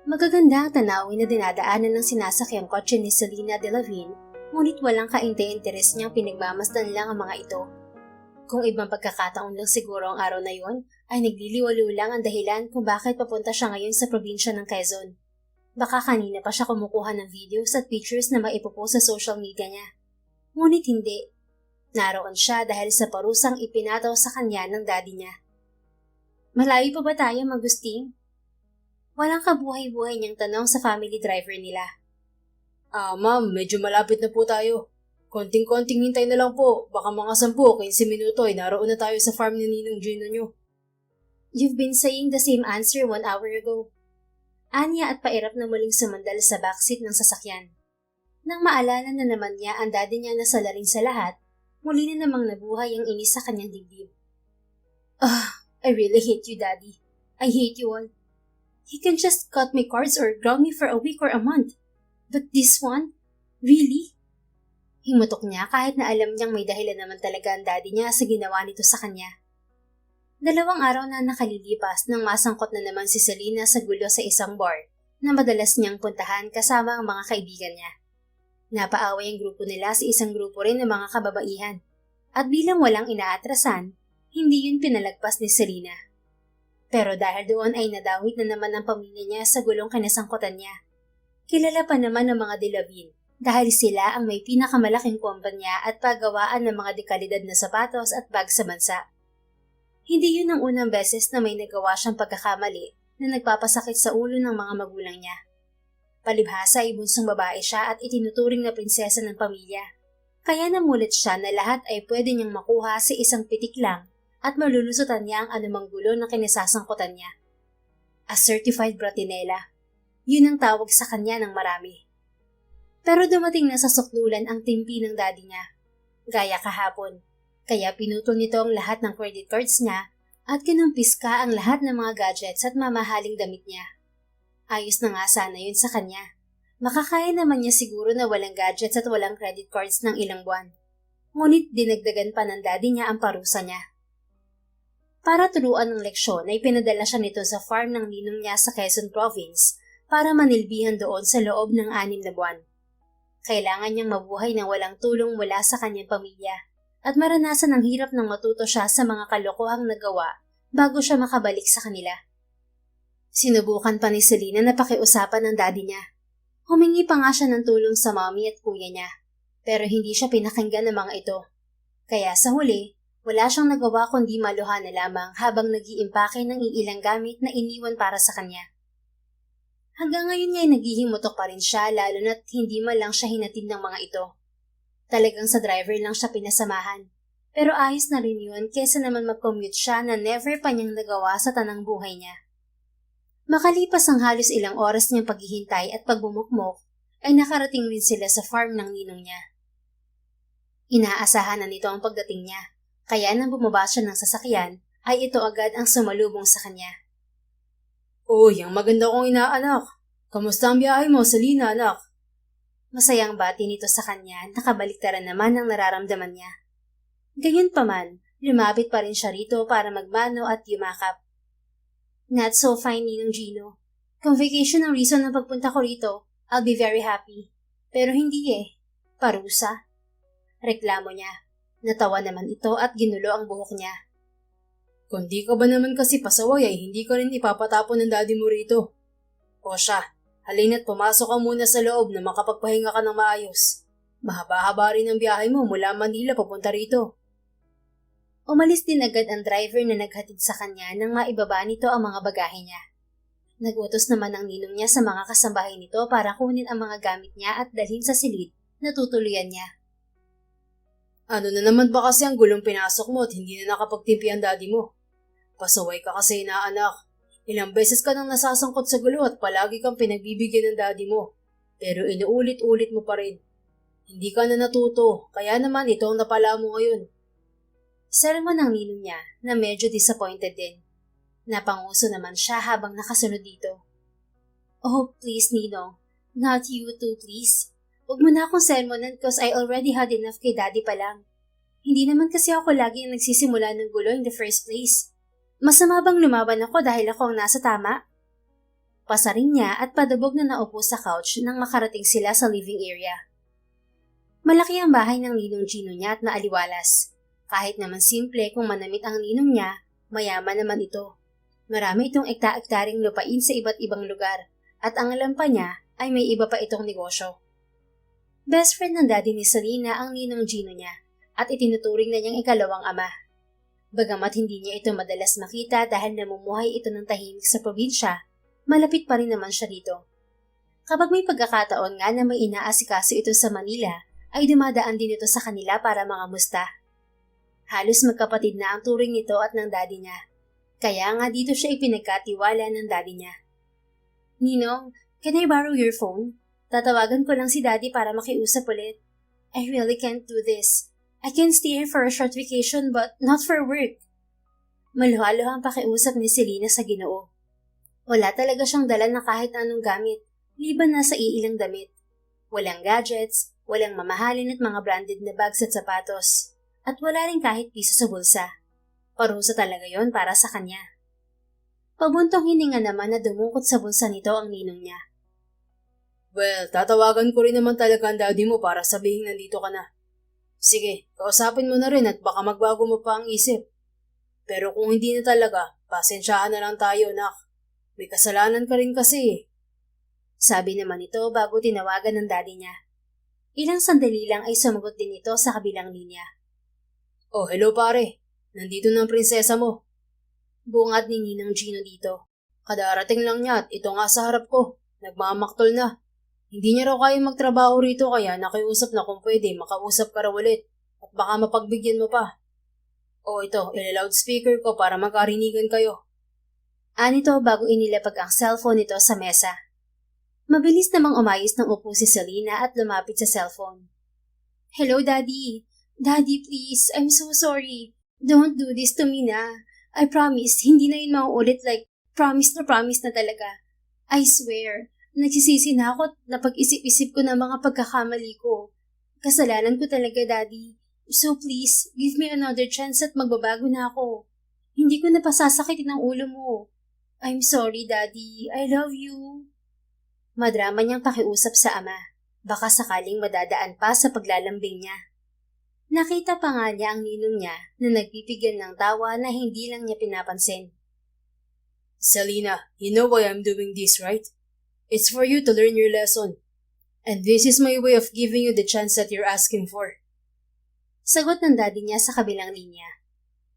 Magaganda ang tanawin na dinadaanan ng sinasakyang kotse ni Selena Delavigne, ngunit walang kainte-interes niyang pinagmamasdan lang ang mga ito. Kung ibang pagkakataon lang siguro ang araw na yon, ay nagliliwaliw lang ang dahilan kung bakit papunta siya ngayon sa probinsya ng Quezon. Baka kanina pa siya kumukuha ng videos at pictures na maipopost sa social media niya. Ngunit hindi. Naroon siya dahil sa parusang ipinataw sa kanya ng daddy niya. Malayo pa ba tayo, Magusting? Walang kabuhay-buhay niyang tanong sa family driver nila. Ma'am, medyo malapit na po tayo. Konting-konting hintay na lang po. Baka mga 10-15 minuto ay naroon na tayo sa farm ni Ninong Gino nyo. You've been saying the same answer 1 hour ago. Anya at pairap na muling sumandal sa backseat ng sasakyan. Nang maalala na naman niya ang daddy niya na salarin sa lahat, muli na namang nabuhay ang inis sa kanyang dibdib. I really hate you, Daddy. I hate you all. He can just cut my cards or ground me for a week or a month. But this one? Really? Himutok niya kahit na alam niyang may dahilan naman talaga ang daddy niya sa ginawa nito sa kanya. 2 araw na nakalilipas nang masangkot na naman si Selena sa gulo sa isang bar na madalas niyang puntahan kasama ang mga kaibigan niya. Napaaway ang grupo nila sa isang grupo rin ng mga kababaihan. At bilang walang inaatrasan, hindi yun pinalagpas ni Selena. Pero dahil doon ay nadawit na naman ang pamilya niya sa gulong kinasangkutan niya. Kilala pa naman ng mga Delavigne dahil sila ang may pinakamalaking kumpanya at paggawaan ng mga dekalidad na sapatos at bag sa bansa. Hindi yun ang unang beses na may nagawa siyang pagkakamali na nagpapasakit sa ulo ng mga magulang niya. Palibhasa ay bunsong babae siya at itinuturing na prinsesa ng pamilya. Kaya namulat siya na lahat ay pwede niyang makuha sa isang pitik lang at malulusutan niya ang anumang gulo na kinasasangkutan niya. A certified bratinela. Yun ang tawag sa kanya ng marami. Pero dumating na sa sukdulan ang timpi ng daddy niya. Gaya kahapon. Kaya pinutol nito ang lahat ng credit cards niya at kinumpiska ang lahat ng mga gadgets at mamahaling damit niya. Ayos na nga sana yun sa kanya. Makakaya naman niya siguro na walang gadgets at walang credit cards ng ilang buwan. Ngunit dinagdagan pa ng daddy niya ang parusa niya. Para turuan ng leksyon ay pinadala siya nito sa farm ng ninong niya sa Quezon Province para manilbihan doon sa loob ng 6 na buwan. Kailangan niyang mabuhay ng walang tulong mula sa kanyang pamilya at maranasan ang hirap ng matuto siya sa mga kalokohang nagawa bago siya makabalik sa kanila. Sinubukan pa ni Selena na pakiusapan ng daddy niya. Humingi pa nga siya ng tulong sa mommy at kuya niya, pero hindi siya pinakinggan ng mga ito. Kaya sa huli, wala siyang nagawa kundi maluha na lamang habang nag-iimpake ng iilang gamit na iniwan para sa kanya. Hanggang ngayon nga'y naghihimutok pa rin siya lalo na't hindi man lang siya hinatid ng mga ito. Talagang sa driver lang siya pinasamahan. Pero ayos na rin yun kesa naman mag-commute siya na never pa niyang nagawa sa tanang buhay niya. Makalipas ang halos ilang oras niyang paghihintay at pagbumukmok, ay nakarating rin sila sa farm ng ninong niya. Inaasahan na nito ang pagdating niya, kaya nang bumaba siya ng sasakyan, ay ito agad ang sumalubong sa kanya. Uy, ang maganda kong inaanak. Kamusta ang biyahe mo, Selena, anak? Masayang bati nito sa kanya, nakabaliktaran naman ang nararamdaman niya. Gayunpaman, lumapit pa rin siya rito para magmano at yumakap. Not so fine, Ninong Gino. Kung vacation ang reason ng pagpunta ko rito, I'll be very happy. Pero hindi Parusa. Reklamo niya. Natawa naman ito at ginulo ang buhok niya. Kung di ka ba naman kasi pasaway ay hindi ka rin ipapatapon ng daddy mo rito. O siya, halina't pumasok ka muna sa loob na makapagpahinga ka ng maayos. Mahaba-haba rin ang biyahe mo mula Manila papunta rito. Umalis din agad ang driver na naghatid sa kanya nang maibaba nito ang mga bagahe niya. Nagutos naman ang ninong niya sa mga kasambahay nito para kunin ang mga gamit niya at dalhin sa silid na tutuluyan niya. Ano na naman ba kasi ang gulong pinasok mo at hindi na nakapagtimpi ang daddy mo? Pasaway ka kasi na anak. Ilang beses ka nang nasasangkot sa gulo at palagi kang pinagbibigyan ng daddy mo. Pero inuulit-ulit mo pa rin. Hindi ka na natuto, kaya naman ito ang napala mo ngayon. Sermon ng ninong niya na medyo disappointed din. Napanguso naman siya habang nakasunod dito. Oh, please, Ninong. Not you too, please. Huwag mo na akong sermonan cause I already had enough kay daddy pa lang. Hindi naman kasi ako lagi ang nagsisimula ng gulo in the first place. Masama bang lumaban ako dahil ako ang nasa tama? Pasarin niya at padabog na naupo sa couch nang makarating sila sa living area. Malaki ang bahay ng ninong Gino niya at maaliwalas. Kahit naman simple kung manamit ang ninong niya, mayaman naman ito. Marami itong ekta-ektaring lupain sa iba't ibang lugar at ang alam pa niya ay may iba pa itong negosyo. Best friend ng daddy ni Selena ang ninong Gino niya at itinuturing na niyang ikalawang ama. Bagamat hindi niya ito madalas makita dahil namumuhay ito ng tahimik sa probinsya, malapit pa rin naman siya dito. Kapag may pagkakataon nga na may inaasikaso ito sa Manila, ay dumadaan din ito sa kanila para mangamusta. Halos magkapatid na ang turing nito at ng daddy niya. Kaya nga dito siya ipinagkatiwala ng daddy niya. Ninong, can I borrow your phone? Tatawagan ko lang si daddy para makiusap ulit. I really can't do this. I can stay here for a short vacation but not for work. Maluhalo ang pakiusap ni Selena sa Ginoo. Wala talaga siyang dala na kahit anong gamit, liban na sa iilang damit. Walang gadgets, walang mamahalin at mga branded na bags at sapatos, at wala rin kahit piso sa bulsa. Parusa talaga yon para sa kanya. Pabuntong hininga naman na dumukot sa bulsa nito ang ninong niya. Well, tatawagan ko rin naman talaga ang daddy mo para sabihin nandito ka na. Sige, kausapin mo na rin at baka magbago mo pa ang isip. Pero kung hindi na talaga, pasensyahan na lang tayo, nak. May kasalanan ka rin kasi. Sabi naman ito bago tinawagan ng daddy niya. Ilang sandali lang ay sumagot din ito sa kabilang linya. Oh, hello pare. Nandito na ang prinsesa mo. Bungad ni Ninang Gino dito. Kadarating lang niya at ito nga sa harap ko. Nagmamaktol na. Hindi niya raw kaya magtrabaho rito kaya nakiusap na kung pwede makausap ka raw ulit at baka mapagbigyan mo pa. O ito, loudspeaker ko para magkarinigan kayo. Anito bago inilapag ang cellphone nito sa mesa. Mabilis namang umayos ng upo si Selena at lumapit sa cellphone. Hello, Daddy. Daddy, please. I'm so sorry. Don't do this to me na. I promise, hindi na yun mauulit like promise na talaga. I swear, nagsisisi na ako na pag-isip-isip ko ng mga pagkakamali ko. Kasalanan ko talaga, Daddy. So please, give me another chance at magbabago na ako. Hindi ko na pasasakitin ang ulo mo. I'm sorry, Daddy. I love you. Madrama niyang pakiusap sa ama. Baka sakaling madadaan pa sa paglalambing niya. Nakita pa nga niya ang ninong niya na nagpipigil ng tawa na hindi lang niya pinapansin. Selena, you know why I'm doing this, right? It's for you to learn your lesson. And this is my way of giving you the chance that you're asking for. Sagot ng daddy niya sa kabilang linya.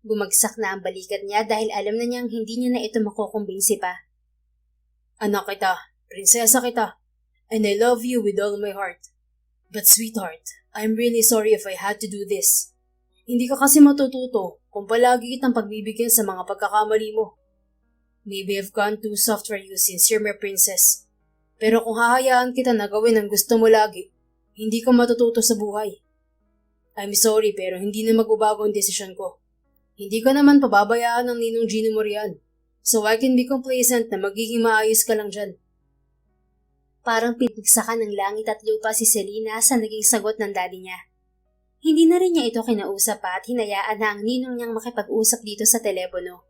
Bumagsak na ang balikat niya dahil alam na niyang hindi niya na ito makukumbinsi pa. Anak kita, prinsesa kita, and I love you with all my heart. But sweetheart, I'm really sorry if I had to do this. Hindi ka kasi matututo kung palagi kitang pagbibigyan sa mga pagkakamali mo. Maybe I've gone too soft for you since you're my princess. Pero kung hahayaan kita na gawin ang gusto mo lagi, hindi ka matututo sa buhay. I'm sorry pero hindi na magbabago ang desisyon ko. Hindi ka naman pababayaan ng ninong Gino mo riyan. So I can be complacent na magiging maayos ka lang dyan. Parang pinagsakan ng langit at lupa si Selena sa naging sagot ng daddy niya. Hindi na rin niya ito kinausap pa at hinayaan na ang ninong niyang makipag-usap dito sa telepono.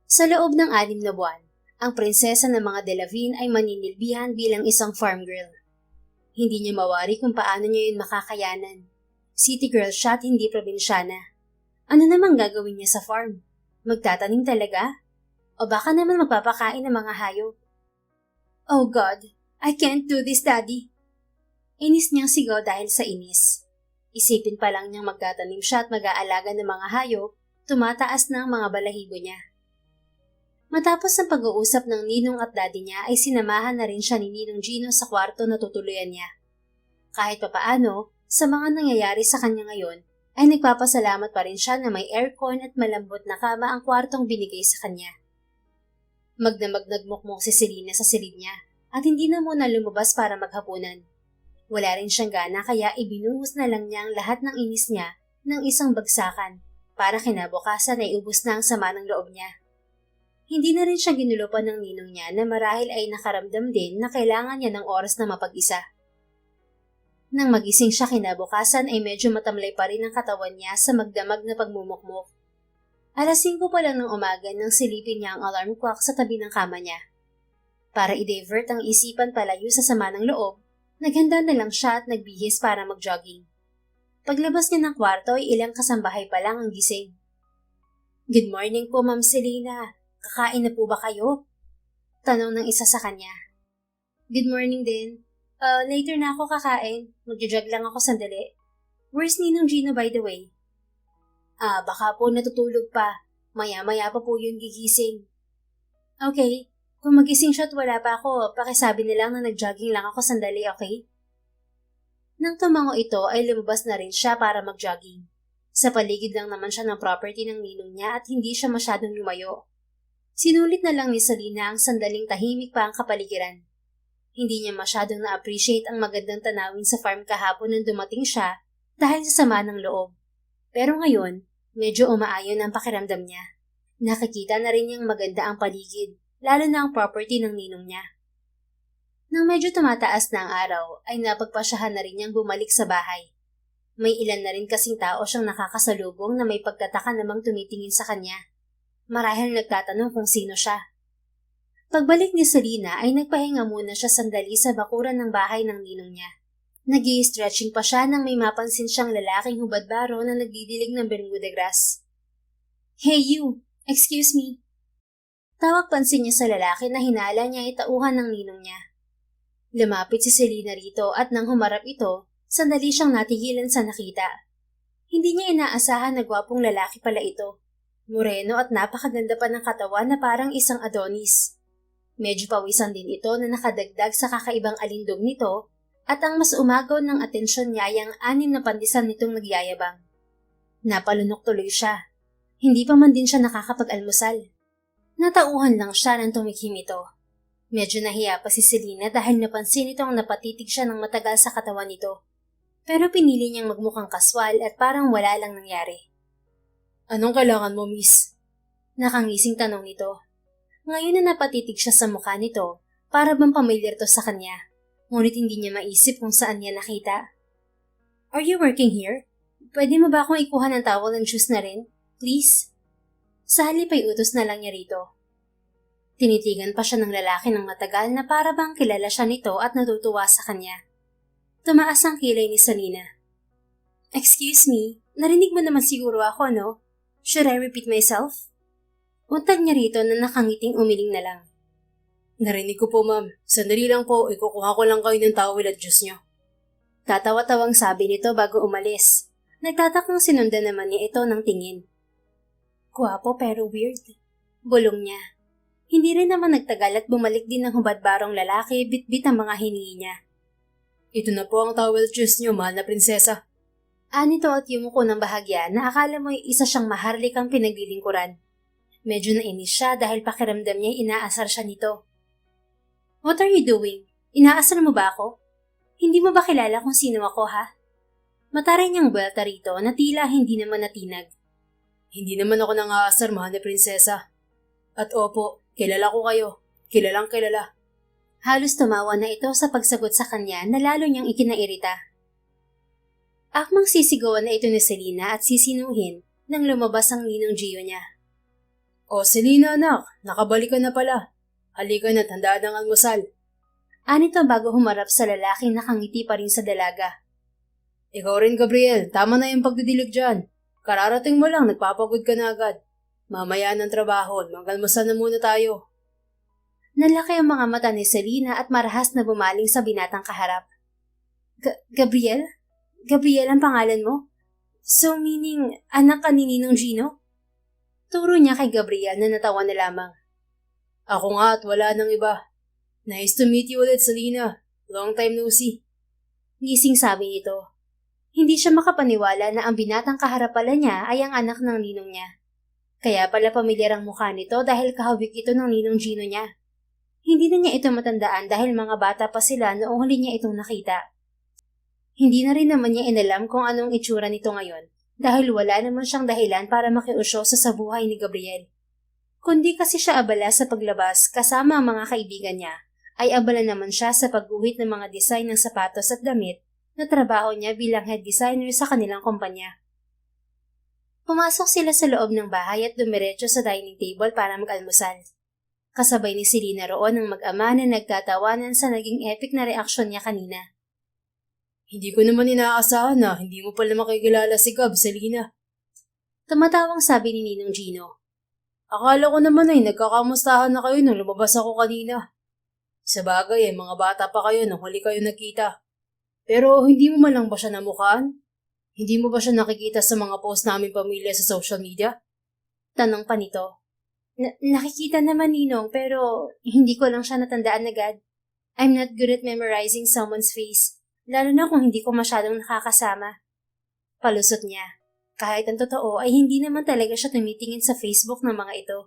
Sa loob ng 6 na buwan, ang prinsesa ng mga Delavine ay maninilbihan bilang isang farm girl. Hindi niya mawari kung paano niya yun makakayanan. City girl siya at hindi probinsyana. Ano namang gagawin niya sa farm? Magtatanim talaga? O baka naman magpapakain ng mga hayop? Oh God, I can't do this, Daddy. Inis niyang sigaw dahil sa inis. Isipin pa lang niyang magtatanim siya at mag-aalaga ng mga hayop, tumataas na ang mga balahibo niya. Matapos ang pag-uusap ng ninong at daddy niya ay sinamahan na rin siya ni Ninong Gino sa kwarto na tutuluyan niya. Kahit papaano, sa mga nangyayari sa kanya ngayon, ay nagpapasalamat pa rin siya na may aircon at malambot na kama ang kwartong binigay sa kanya. Magdamag nagmukmok si Selena sa silid niya at hindi na muna lumabas para maghapunan. Wala rin siyang gana kaya ibinuhos na lang niya ang lahat ng inis niya ng isang bagsakan para kinabukasan ay ubos na ang sama ng loob niya. Hindi na rin siya ginulupan ng ninong niya na marahil ay nakaramdam din na kailangan niya ng oras na mapag-isa. Nang magising siya kinabukasan ay medyo matamlay pa rin ang katawan niya sa magdamag na pagmumukmok. 5:00 pa lang ng umaga nang silipin niya ang alarm clock sa tabi ng kama niya. Para i-divert ang isipan palayo sa sama ng loob, naghanda na lang siya at nagbihis para mag-jogging. Paglabas niya ng kwarto ay ilang kasambahay pa lang ang gising. "Good morning po, Ma'am Selena. Kakain na po ba kayo?" Tanong ng isa sa kanya. "Good morning din. Later na ako kakain. Magja-jog lang ako sandali. Where's Ninong Gino by the way?" Baka po natutulog pa. Maya-maya pa po yun gigising." "Okay. Kung magising siya at wala pa ako, pakisabi na lang na nag-jogging lang ako sandali, okay?" Nang tumango ito ay lumabas na rin siya para mag-jogging. Sa paligid lang naman siya ng property ng ninong niya at hindi siya masyadong lumayo. Sinulit na lang ni Selena ang sandaling tahimik pa ang kapaligiran. Hindi niya masyadong na-appreciate ang magandang tanawin sa farm kahapon nang dumating siya dahil sa sama ng loob. Pero ngayon, medyo umaayon ang pakiramdam niya. Nakikita na rin niyang maganda ang paligid, lalo na ang property ng ninong niya. Nang medyo tumataas na ang araw, ay napagpasyahan na rin niyang bumalik sa bahay. May ilan na rin kasing tao siyang nakakasalubong na may pagtataka namang tumitingin sa kanya. Marahil nagtatanong kung sino siya. Pagbalik ni Selena ay nagpahinga muna siya sandali sa bakuran ng bahay ng ninong niya. Nag-i-stretching pa siya nang may mapansin siyang lalaking hubad-baro na nagdidilig ng bermuda grass. "Hey you! Excuse me!" Tawag pansin niya sa lalaki na hinala niya ay tauhan ng ninong niya. Lumapit si Selena rito at nang humarap ito, sandali siyang natigilan sa nakita. Hindi niya inaasahan na gwapong lalaki pala ito. Moreno at napakaganda pa ng katawan na parang isang Adonis. Medyo pawisan din ito na nakadagdag sa kakaibang alindog nito at ang mas umagaw ng atensyon niya ay ang 6 na pandisan nitong nagyayabang. Napalunok tuloy siya. Hindi pa man din siya nakakapag-almusal. Natauhan lang siya nang tumikim ito. Medyo nahiya pa si Selena dahil napansin itong napatitig siya ng matagal sa katawan nito. Pero pinili niyang magmukhang kaswal at parang wala lang nangyari. "Anong kailangan mo, miss?" Nakangising tanong nito. Ngayon na napatitig siya sa mukha nito, para bang pamilyar to sa kanya. Ngunit hindi niya maisip kung saan niya nakita. "Are you working here? Pwede mo ba akong ikuha ng towel and shoes na rin? Please?" Sa halip ay utos na lang niya rito. Tinitigan pa siya ng lalaki ng matagal na para bang kilala siya nito at natutuwa sa kanya. Tumaas ang kilay ni Selena. "Excuse me, narinig mo naman siguro ako, no? Should I repeat myself?" Untag niya rito na nakangiting umiling na lang. "Narinig ko po, ma'am. Sandali lang po, ikukuha ko lang kayo ng towel at juice niyo." Tatawa-tawang sabi nito bago umalis. Nagtatakang sinundan naman niya ito ng tingin. Gwapo pero weird. Bulong niya. Hindi rin naman nagtagal at bumalik din ng hubad-barong lalaki, bit-bit ang mga hiningi niya. "Ito na po ang towel juice niyo, mahal na prinsesa." Anito at yumuko ng bahagya na akala mo isa siyang maharlikang pinaglilingkuran. Medyo nainis siya dahil pakiramdam niya inaasar siya nito. "What are you doing? Inaasar mo ba ako? Hindi mo ba kilala kung sino ako, ha?" Mataray niyang buwelta rito na tila hindi naman natinag. "Hindi naman ako nang-aasar, mahal na prinsesa. At opo, kilala ko kayo. Kilalang kilala." Halos tumawa na ito sa pagsagot sa kanya na lalo niyang ikinairita. Akmang sisigawan na ito ni Selena at sisinuhin nang lumabas ang ninong Gio niya. "O Selena anak, nakabalik ka na pala. Halika na, tandaan ang almusal." Anito bago humarap sa lalaking nakangiti pa rin sa dalaga. "Ikaw rin, Gabriel, tama na yung pagdidilig dyan. Kararating mo lang, nagpapagod ka na agad. Mamaya ng trabaho, mag-almusal na muna tayo." Nalaki ang mga mata ni Selena at marahas na bumaling sa binatang kaharap. Gabriel? Gabriel ang pangalan mo? So meaning, anak ka ni Ninong Gino?" Turo niya kay Gabriel na natawa na lamang. "Ako nga at wala nang iba. Nice to meet you ulit, Selena. Long time no see." Gising sabi nito. Hindi siya makapaniwala na ang binatang kaharap pala niya ay ang anak ng ninong niya. Kaya pala pamilyar ang mukha nito dahil kahawik ito ng Ninong Gino niya. Hindi na niya ito matandaan dahil mga bata pa sila noong huli niya itong nakita. Hindi na rin naman niya inalam kung anong itsura nito ngayon dahil wala naman siyang dahilan para makiusyoso sa buhay ni Gabriel. Kundi kasi siya abala sa paglabas kasama ang mga kaibigan niya, ay abala naman siya sa pagguhit ng mga design ng sapatos at damit na trabaho niya bilang head designer sa kanilang kumpanya. Pumasok sila sa loob ng bahay at dumiretso sa dining table para mag-almusal. Kasabay ni Selena roon ang mag-ama na nagtatawanan sa naging epic na reaksyon niya kanina. Hindi ko naman inaasahan na hindi mo pala makikilala si Gab, Selena. Tumatawang sabi ni Ninong Gino. Akala ko naman ay nagkakamustahan na kayo nung lumabas ako kanina. Sa bagay mga bata pa kayo nung huli kayo nakita. Pero hindi mo man lang ba siya namukhaan? Hindi mo ba siya nakikita sa mga post namin pamilya sa social media? Tanong pa nito. Nakikita naman, Ninong, pero hindi ko lang siya natandaan agad. I'm not good at memorizing someone's face, lalo na kung hindi ko masyadong nakakasama. Palusot niya. Kahit ang totoo ay hindi naman talaga siya tumitingin sa Facebook ng mga ito.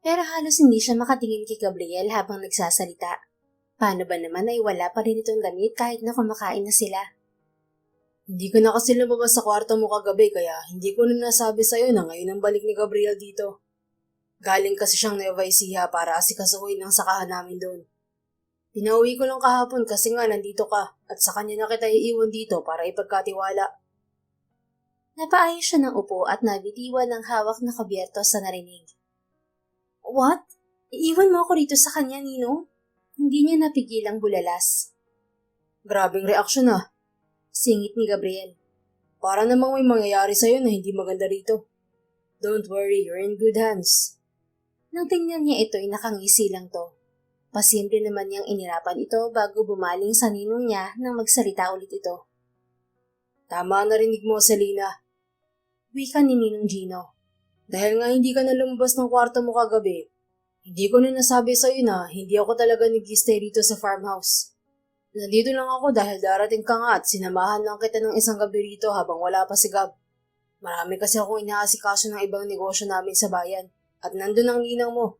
Pero halos hindi siya makatingin kay Gabriel habang nagsasalita. Paano ba naman ay wala pa rin itong damit kahit na kumakain na sila? Hindi ko na kasi lumabas sa kwarto mo kagabi kaya hindi ko na nasabi sa'yo na ngayon ang balik ni Gabriel dito. Galing kasi siyang Nueva Ecija para asikasuhin ang sakahan namin doon. Pinauwi ko lang kahapon kasi nga nandito ka at sa kanya na kita iiwan dito para ipagkatiwala. Napaayos siya ng upo at nabitiwan ng hawak na kabyerto sa narinig. What? Iiwan mo ako rito sa kanya, Nino? Hindi niya napigilang bulalas. Grabing reaksyon Singit ni Gabriel. Para namang may mangyayari sa'yo na hindi maganda rito. Don't worry, you're in good hands. Nang tingnan niya ito ay nakangisi lang to. Pasimple naman niyang inirapan ito bago bumaling sa ninong niya nang magsalita ulit ito. Tama ang narinig mo, Selena. Wika ni Ninong Gino. Dahil nga hindi ka na lumabas ng kwarto mo kagabi, hindi ko na nasabi sa'yo na hindi ako talaga nag-stay dito sa farmhouse. Nandito lang ako dahil darating ka nga at sinamahan lang kita ng isang gabi rito habang wala pa si Gab. Marami kasi akong inaasikaso ng ibang negosyo namin sa bayan at nandun ang ninang mo.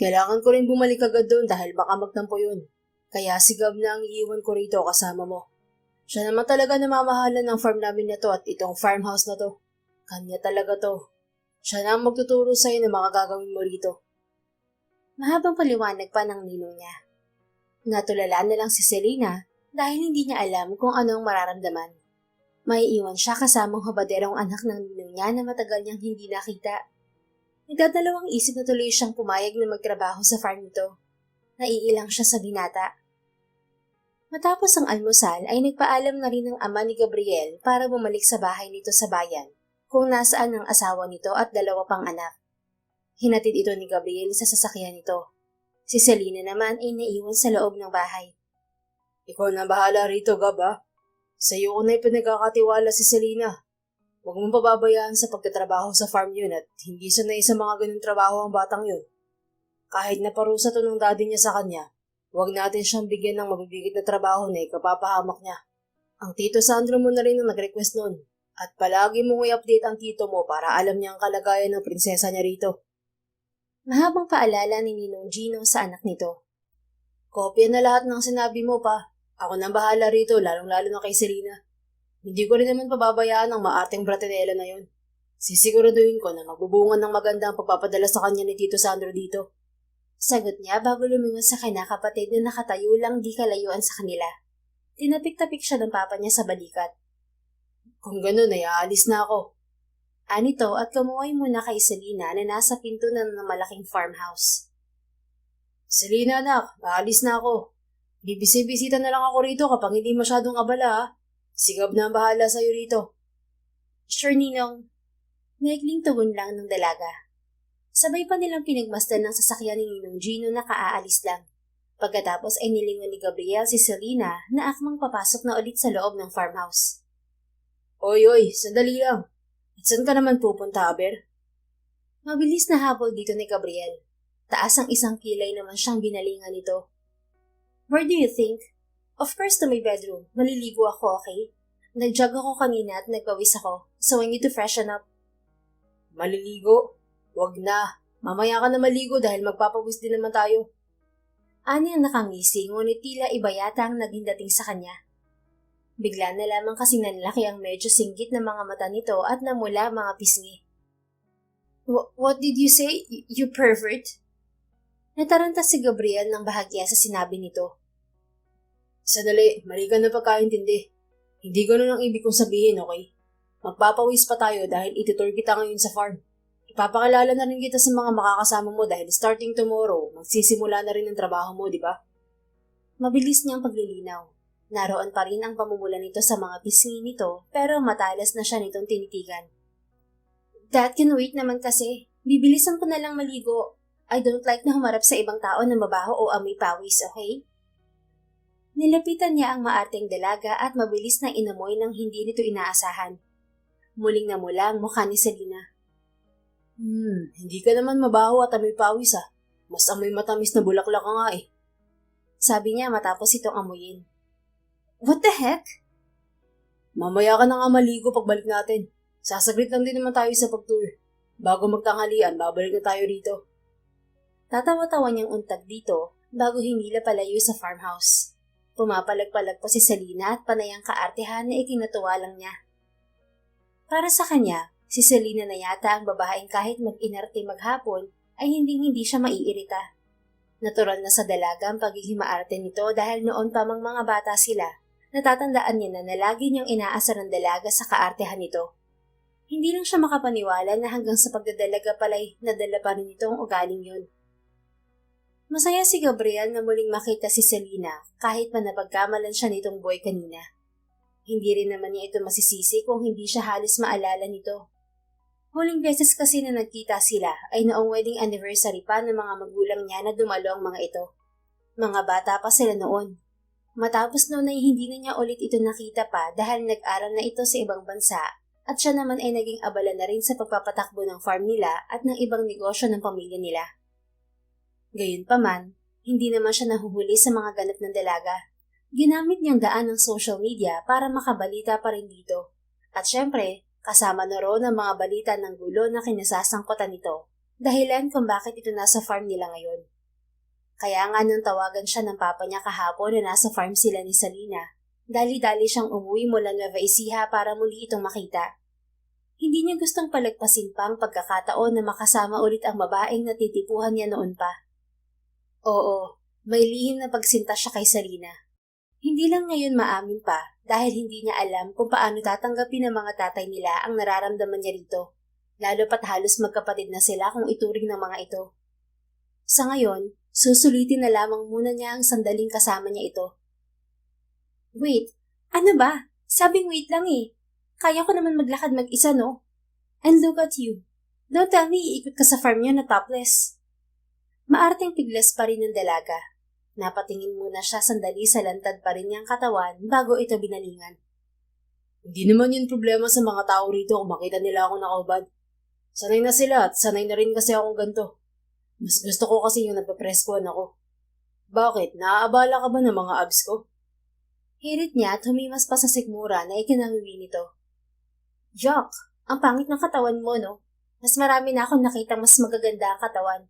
Kailangan ko rin bumalik agad doon dahil baka magtampo yun. Kaya si Gab na ang iiwan ko rito kasama mo. Siya naman talaga namamahalan ng farm namin na to at itong farmhouse na to. Kanya talaga to. Siya na ang magtuturo sa'yo ng mga gagawin mo rito. Mahabang paliwanag pa ng ninong niya. Natulala na lang si Selena dahil hindi niya alam kung ano ang mararamdaman. May iwan siya kasamang habaderong anak ng ninong niya na matagal niyang hindi nakita. Nagdadalawang isip na tuloy siyang pumayag na magtrabaho sa farm nito. Naiilang siya sa binata. Matapos ang almusal ay nagpaalam na rin ng ama ni Gabriel para bumalik sa bahay nito sa bayan kung nasaan ang asawa nito at dalawa pang anak. Hinatid ito ni Gabriel sa sasakyan nito. Si Selena naman ay naiwan sa loob ng bahay. Ikaw na bahala rito, Gab Sa iyo ko na ipinagkakatiwala si Selena. Huwag mong pababayaan sa pagtatrabaho sa farm yun at hindi sanay sa mga ganung trabaho ang batang yun. Kahit naparusa to ng daddy niya sa kanya, huwag natin siyang bigyan ng mabibigit na trabaho na ikapapahamak niya. Ang Tito Sandro mo na rin ang nag-request nun. At palagi mong i-update ang tito mo para alam niya ang kalagayan ng prinsesa niya rito. Mahabang paalala ni Ninong Gino sa anak nito. Kopya na lahat ng sinabi mo pa. Ako nang bahala rito, lalong-lalo na kay Selena. Hindi ko rin naman pababayaan ang maarteng bratinela na yun. Sisiguraduhin ko na magbubungan ng magandang pagpapadala sa kanya ni Tito Sandro dito. Sagot niya bago lumingon sa kinakapatid na nakatayo lang di kalayuan sa kanila. Tinapik-tapik siya ng papa niya sa balikat. Kung ganun ay aalis na ako. Anito at kamuhay muna kay Selena na nasa pinto ng malaking farmhouse. Selena anak, aalis na ako. Bibisi-bisita na lang ako rito kapag hindi masyadong abala Sigab na ang bahala sa'yo rito. Sure, Ninong. Naikling tugon lang ng dalaga. Sabay pa nilang pinagmasdan ng sasakyan ni Ninong Gino na kaaalis lang. Pagkatapos ay nilingon ni Gabriel si Selena na akmang papasok na ulit sa loob ng farmhouse. Oy, sandali lang. At saan ka naman pupunta, Aber? Mabilis na habol dito ni Gabriel. Taas ang isang kilay naman siyang binalingan nito. Where do you think? Of course to my bedroom. Maliligo ako, okay? Nag-jog ako kanina at nagpawis ako, so I need to freshen up. Maliligo? Wag na. Mamaya ka na maligo dahil magpapawis din naman tayo. Ani ang nakangisi, ngunit tila iba yata ang naging dating sa kanya. Bigla na lamang kasing nanlaki ang medyo singgit na mga mata nito at namula mga pisngi. What did you say? You pervert? Nataranta si Gabriel ng bahagya sa sinabi nito. Sadali, mali ka na pagkaintindi. Hindi ganun ang ibig kong sabihin, okay? Magpapawis pa tayo dahil itutur kita ngayon sa farm. Papakilala na rin kita sa mga makakasama mo dahil starting tomorrow, magsisimula na rin ang trabaho mo, di ba? Mabilis niyang paglilinaw. Naroon pa rin ang pamumula nito sa mga pisngi nito pero matalas na siya nitong tinitigan. That can wait naman kasi. Bibilisan ko na lang maligo. I don't like na humarap sa ibang tao na mabaho o amoy pawis, okay? Nilapitan niya ang maarteng dalaga at mabilis na inamoy nang hindi nito inaasahan. Muling namula ang mukha ni Selena. Hindi ka naman mabaho at amoy pawis ah. Mas amoy matamis na bulaklak ka nga eh. Sabi niya matapos itong amuyin. What the heck? Mamaya ka na nga maligo pagbalik natin. Sasaglit lang din naman tayo sa pag-tour. Bago magtanghalian, babalik na tayo rito. Tatawa-tawa niyang untag dito bago hinila palayo sa farmhouse. Pumapalag-palag pa si Selena at panayang kaartehan na ikinatuwa lang niya. Para sa kanya, si Selena na yata ang babaeng kahit mag-inarte maghapon ay hindi siya maiirita. Natural na sa dalaga ang pagiging maarte nito dahil noon pa mang mga bata sila, natatandaan niya na lagi niyang inaasar ng dalaga sa kaartehan nito. Hindi lang siya makapaniwala na hanggang sa pagdadalaga pala'y nadala pa rin ito ang ugaling yun. Masaya si Gabriel na muling makita si Selena kahit pa napagkamalan siya nitong boy kanina. Hindi rin naman niya ito masisisi kung hindi siya halos maalala nito. Huling beses kasi na nagkita sila ay noong wedding anniversary pa ng mga magulang niya na dumalo ang mga ito. Mga bata pa sila noon. Matapos noon ay hindi na niya ulit ito nakita pa dahil nag-aral na ito sa ibang bansa at siya naman ay naging abala na rin sa pagpapatakbo ng farm nila at ng ibang negosyo ng pamilya nila. Gayunpaman, hindi naman siya nahuhuli sa mga ganap ng dalaga. Ginamit niyang daan ng social media para makabalita pa rin dito. At syempre, kasama na roon ang mga balita ng gulo na kinasasangkutan nito, dahilan kung bakit ito nasa farm nila ngayon. Kaya nga nang tawagan siya ng papa niya kahapon na nasa farm sila ni Selena, dali-dali siyang umuwi mula Nueva Ecija para muli itong makita. Hindi niya gustong palagpasin pa ang pagkakataon na makasama ulit ang babaeng natitipuhan niya noon pa. Oo, may lihim na pagsinta siya kay Selena. Hindi lang ngayon maamin pa dahil hindi niya alam kung paano tatanggapin ng mga tatay nila ang nararamdaman niya rito, lalo pat halos magkapatid na sila kung ituring ng mga ito. Sa ngayon, susulitin na lamang muna niya ang sandaling kasama niya ito. Wait, ano ba? Sabing wait lang eh. Kaya ko naman maglakad mag-isa no? And look at you. Don't tell me iikot ka sa farm niyo na topless. Maarteng piglas pa rin ng dalaga. Napatingin muna siya sandali sa lantad pa rin niyang katawan bago ito binalingan. Hindi naman yun problema sa mga tao rito kung makita nila akong nakaubad. Sanay na sila at sanay na rin kasi akong ganito. Mas gusto ko kasi yung nagpapreskuhan ako. Bakit? Naaabala ka ba ng mga abs ko? Hirit niya at humimas pa sa sikmura na ikinawiwi nito. Jock, ang pangit ng katawan mo no? Mas marami na akong nakita mas magaganda ang katawan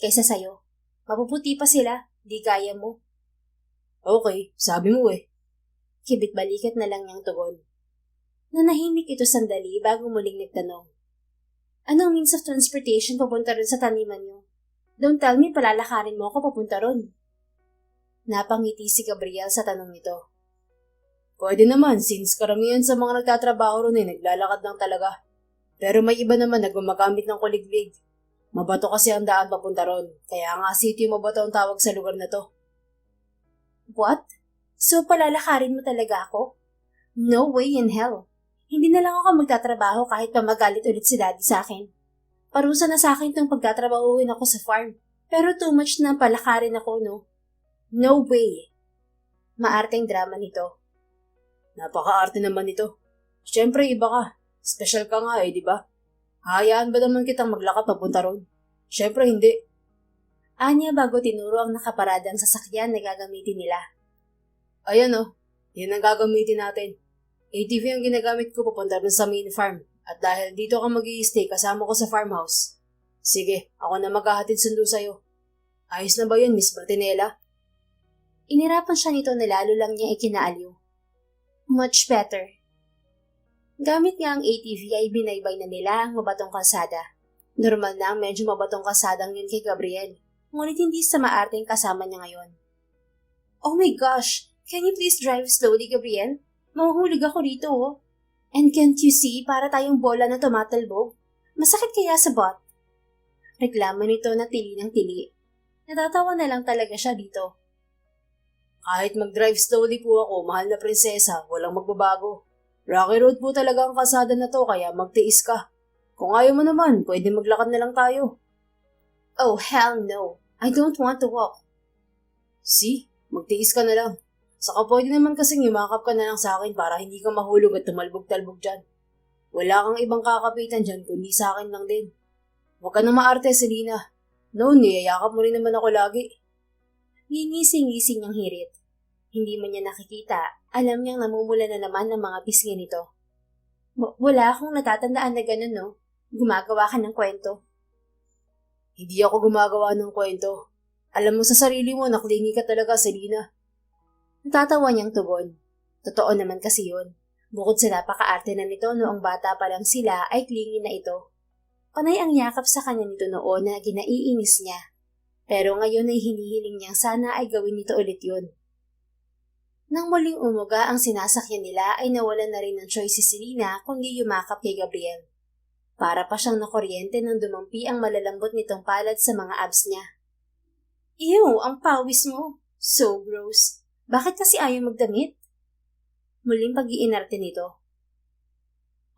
kaysa sayo. Mapuputi pa sila, di kaya mo. Okay, sabi mo eh. Kibit balikat na lang niyang tugon. Nanahimik ito sandali bago muling nagtanong. Anong means of transportation papunta rin sa taniman niyo? Don't tell me palalakarin mo ako papunta ron. Napangiti si Gabriel sa tanong nito. Pwede naman since karamihan sa mga nagtatrabaho ron naglalakad lang talaga. Pero may iba naman na gumagamit ng kuliglig. Mabato kasi ang daan papunta ron, kaya nga City Mabato ang tawag sa lugar na to. What? So palalakarin mo talaga ako? No way in hell. Hindi na lang ako magtatrabaho kahit pa magalit ulit si Daddy sa akin. Parusa na sa akin itong pagtatrabahuin ako sa farm. Pero too much na palakarin ako, no? No way. Maarteng drama nito. Napaka-arte naman nito. Siyempre iba ka. Special ka nga di ba? Hayaan ba naman kitang maglakad papunta ron? Siyempre hindi. Anya bago tinuro ang nakaparadang sasakyan na gagamitin nila. Ayan yan ang gagamitin natin. ATV ang ginagamit ko papunta ron sa main farm. At dahil dito ka mag-i-stay kasama ko sa farmhouse. Sige, ako na maghahatid sundo sa'yo. Ayos na ba yun, Miss Martinella? Inirapan siya nito na lalo lang niya ikinaaliw. Much better. Gamit nga ang ATV ay binaybay na nila ang mabatong kalsada. Normal na ang medyo mabatong kalsadang yun kay Gabriel, ngunit hindi sa maarteng kasama niya ngayon. Oh my gosh! Can you please drive slowly, Gabriel? Mahuhulog ako rito And can't you see para tayong bola na tumatalbog? Masakit kaya sa butt? Reklamo nito na tili ng tili. Natatawa na lang talaga siya dito. Kahit mag-drive slowly po ako, mahal na prinsesa, walang magbabago. Rocky road po talaga ang kalsada na to kaya magtiis ka. Kung ayaw mo naman, pwede maglakad na lang tayo. Oh, hell no. I don't want to walk. See? Magtiis ka na lang. Saka pwede naman kasing yumakap ka na lang sa akin para hindi ka mahulog at tumalbog-talbog dyan. Wala kang ibang kakapitan dyan kundi sa akin lang din. Huwag ka nang maarte, Selena. Noon, niyayakap mo rin naman ako lagi. Ngingising-ngising niyang hirit. Hindi man niya nakikita, alam niyang namumula na naman ng mga pisngi nito. Wala akong natatandaan na ganun, no? Gumagawa ka ng kwento. Hindi ako gumagawa ng kwento. Alam mo sa sarili mo, naklingi ka talaga, Selena. Natatawa niyang tugon. Totoo naman kasi yun. Bukod sa napaka-arte na nito noong bata pa lang sila ay clingy na ito. Panay ang yakap sa kanya nito noon na ginaiinis niya. Pero ngayon ay hinihiling niyang sana ay gawin nito ulit yun. Nang muling umuga ang sinasakyan nila ay nawalan na rin ng choice si Selena kundi yumakap kay Gabriel. Para pa siyang nakuryente nang dumampi ang malalambot nitong palad sa mga abs niya. Ew, ang pawis mo. So gross. Bakit kasi ayaw magdamit? Muling pag-iinarte nito.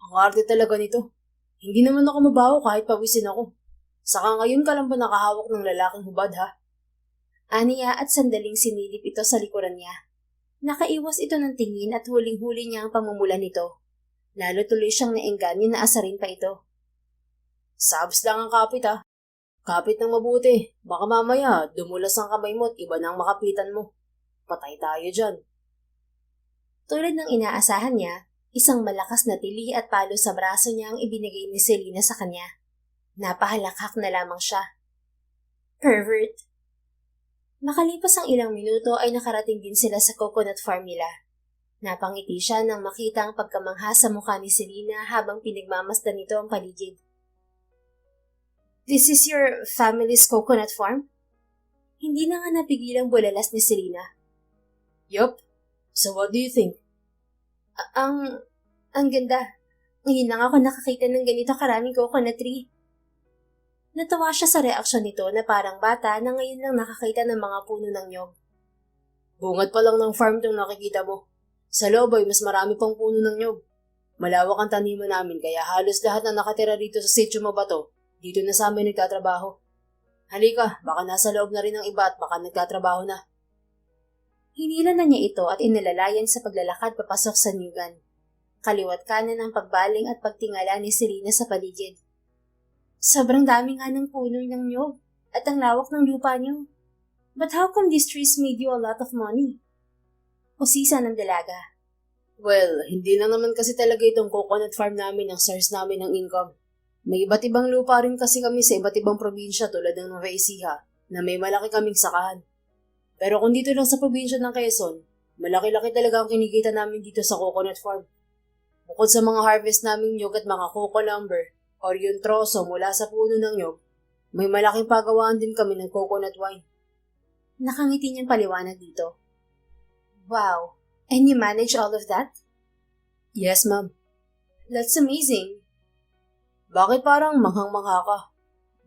Ang arte talaga nito. Hindi naman ako mabaho kahit pawisin ako. Saka ngayon ka lang ba nakahawak ng lalaking hubad, ha? Aniya at sandaling sinilip ito sa likuran niya. Nakaiwas ito ng tingin at huling-huli niya ang pamumula nito. Lalo tuloy siyang naengganyo na asarin pa ito. Sabs lang ang kapit, ha? Kapit ng mabuti. Baka mamaya, dumulas ang kamay mo at iba na ang makapitan mo. Patay tayo dyan. Tulad ng inaasahan niya, isang malakas na tili at palo sa braso niya ang ibinigay ni Selena sa kanya. Napahalakhak na lamang siya. Pervert! Makalipas ang ilang minuto ay nakarating din sila sa coconut farm nila. Napangiti siya nang makita ang pagkamangha sa mukha ni Selena habang pinagmamasdan nito ang paligid. This is your family's coconut farm? Hindi na nga napigilang bulalas ni Selena. Yup. So what do you think? Ang ganda. Ngayon lang ako nakakita ng ganito karaming coconut tree. Natawa siya sa reaksyon nito na parang bata na ngayon lang nakakita ng mga puno ng nyog. Bungat pa lang ng farm tong nakikita mo. Sa loob ay mas marami pang puno ng nyog. Malawak ang taniman namin kaya halos lahat na nakatira dito sa sitio Mabato, dito na sa amin nagtatrabaho. Halika, baka nasa loob na rin ng iba at baka nagtatrabaho na. Hinila na niya ito at inalalayan sa paglalakad papasok sa nyugan. Kaliwat kanan ang pagbaling at pagtingala ni Selena sa paligid. Sobrang dami nga ng puno ng nyog at ang lawak ng lupa niyo. But how come these trees made you a lot of money? Usisa ng dalaga. Well, hindi lang naman kasi talaga itong coconut farm namin ang source namin ng income. May iba't ibang lupa rin kasi kami sa iba't ibang probinsya tulad ng Nueva Ecija na may malaki kaming sakahan. Pero kung dito lang sa probinsya ng Quezon, malaki-laki talaga ang kinikita namin dito sa coconut farm. Bukod sa mga harvest naming nyog at mga coco lumber or yung troso mula sa puno ng nyog, may malaking pagawaan din kami ng coconut wine. Nakangiti niyang paliwanag dito. Wow, and you manage all of that? Yes, ma'am. That's amazing. Bakit parang manghang-mangha ka?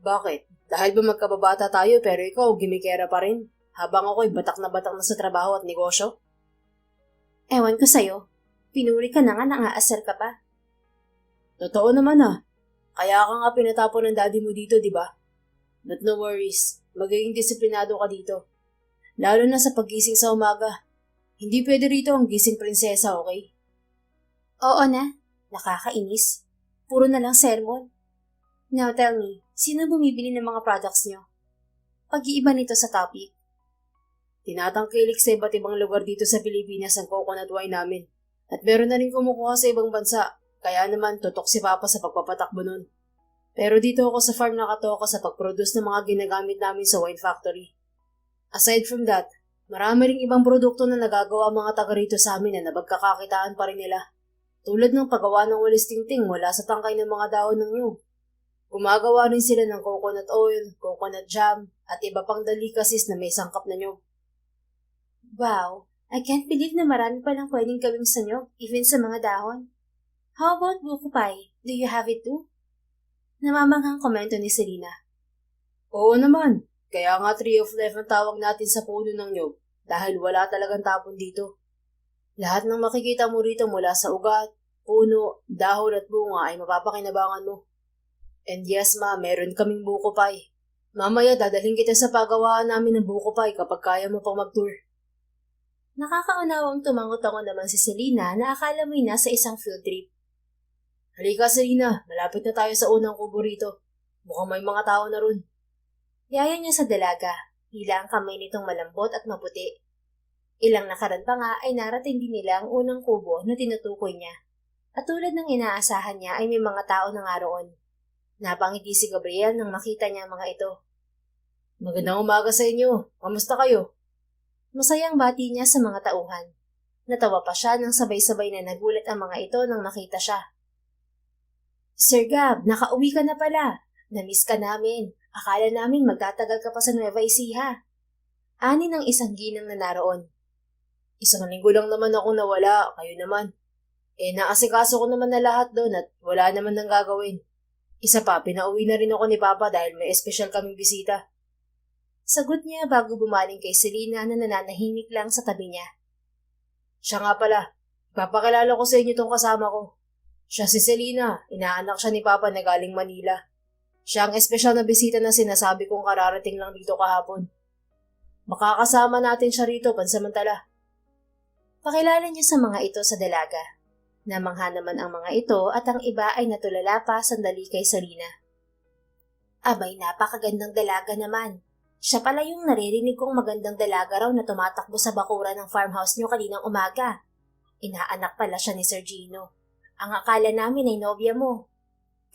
Bakit? Dahil ba magkababata tayo pero ikaw gimikera pa rin? Habang ako'y batak na sa trabaho at negosyo? Ewan ko sa'yo. Pinuri ka na nga nang aasar ka pa. Totoo naman Kaya ka nga pinatapon ng daddy mo dito, di ba? But no worries. Magiging disiplinado ka dito. Lalo na sa paggising sa umaga. Hindi pwede rito ang gising prinsesa, okay? Oo na. Nakakainis. Puro na lang sermon. Now tell me, sino bumibili ng mga products nyo? Pag-iiba nito sa topic. Tinatangkilik sa iba't ibang lugar dito sa Pilipinas ang coconut wine namin. At meron na rin kumukuha sa ibang bansa, kaya naman tutok si Papa sa pagpapatakbo nun. Pero dito ako sa farm nakatoka sa pag-produce ng mga ginagamit namin sa wine factory. Aside from that, marami ring ibang produkto na nagagawa ang mga taga rito sa amin na nabagkakakitaan pa rin nila. Tulad ng paggawa ng walis tingting mula sa tangkay ng mga dahon ng nyug. Gumagawa rin sila ng coconut oil, coconut jam, at iba pang delicacies na may sangkap na nyug. Wow, I can't believe na marami palang pwedeng gawing sa nyog, even sa mga dahon. How about buko pie? Do you have it too? Namamanghang komento ni Selena. Oo naman. Kaya nga tree of life ang tawag natin sa puno ng nyog dahil wala talagang tapon dito. Lahat ng makikita mo rito mula sa ugat, puno, dahon at bunga ay mapapakinabangan mo. And yes ma, meron kaming buko pie. Mamaya dadalhin kita sa pagawaan namin ng buko pie kapag kaya mo pang mag-tour. Nakakaunawang tumango-tango naman si Selena na akala mo'y nasa isang field trip. Halika Selena, malapit na tayo sa unang kubo rito. Mukhang may mga tao na ron. Yaya niya sa dalaga, hila ang kamay nitong malambot at maputi. Ilang nakaraan pa nga ay narating din nila ang unang kubo na tinutukoy niya. At tulad ng inaasahan niya ay may mga tao na nga roon. Napangiti si Gabriel nang makita niya ang mga ito. Magandang umaga sa inyo. Kamusta kayo? Masayang bati niya sa mga tauhan. Natawa pa siya nang sabay-sabay na nagulat ang mga ito nang makita siya. Sir Gab, nakauwi ka na pala. Namiss ka namin. Akala namin magtatagal ka pa sa Nueva Ecija. Ani ng isang ginang na naroon. Isang linggo lang naman ako nawala. Kayo naman. Naasikaso ko naman na lahat doon at wala naman nang gagawin. Isa pa, pinauwi na rin ako ni Papa dahil may espesyal kaming bisita. Sagot niya bago bumaling kay Selena na nananahimik lang sa tabi niya. Siya nga pala. Ipapakilala ko sa inyo tong kasama ko. Siya si Selena. Inaanak siya ni Papa na galing Manila. Siya ang espesyal na bisita na sinasabi kong kararating lang dito kahapon. Makakasama natin siya rito pansamantala. Pakilala niya sa mga ito sa dalaga. Namangha naman ang mga ito at ang iba ay natulala pa sandali kay Selena. Abay, napakagandang dalaga naman. Siya pala yung naririnig kong magandang dalaga raw na tumatakbo sa bakura ng farmhouse niyo kaninang umaga. Inaanak pala siya ni Sir Gino. Ang akala namin ay nobya mo.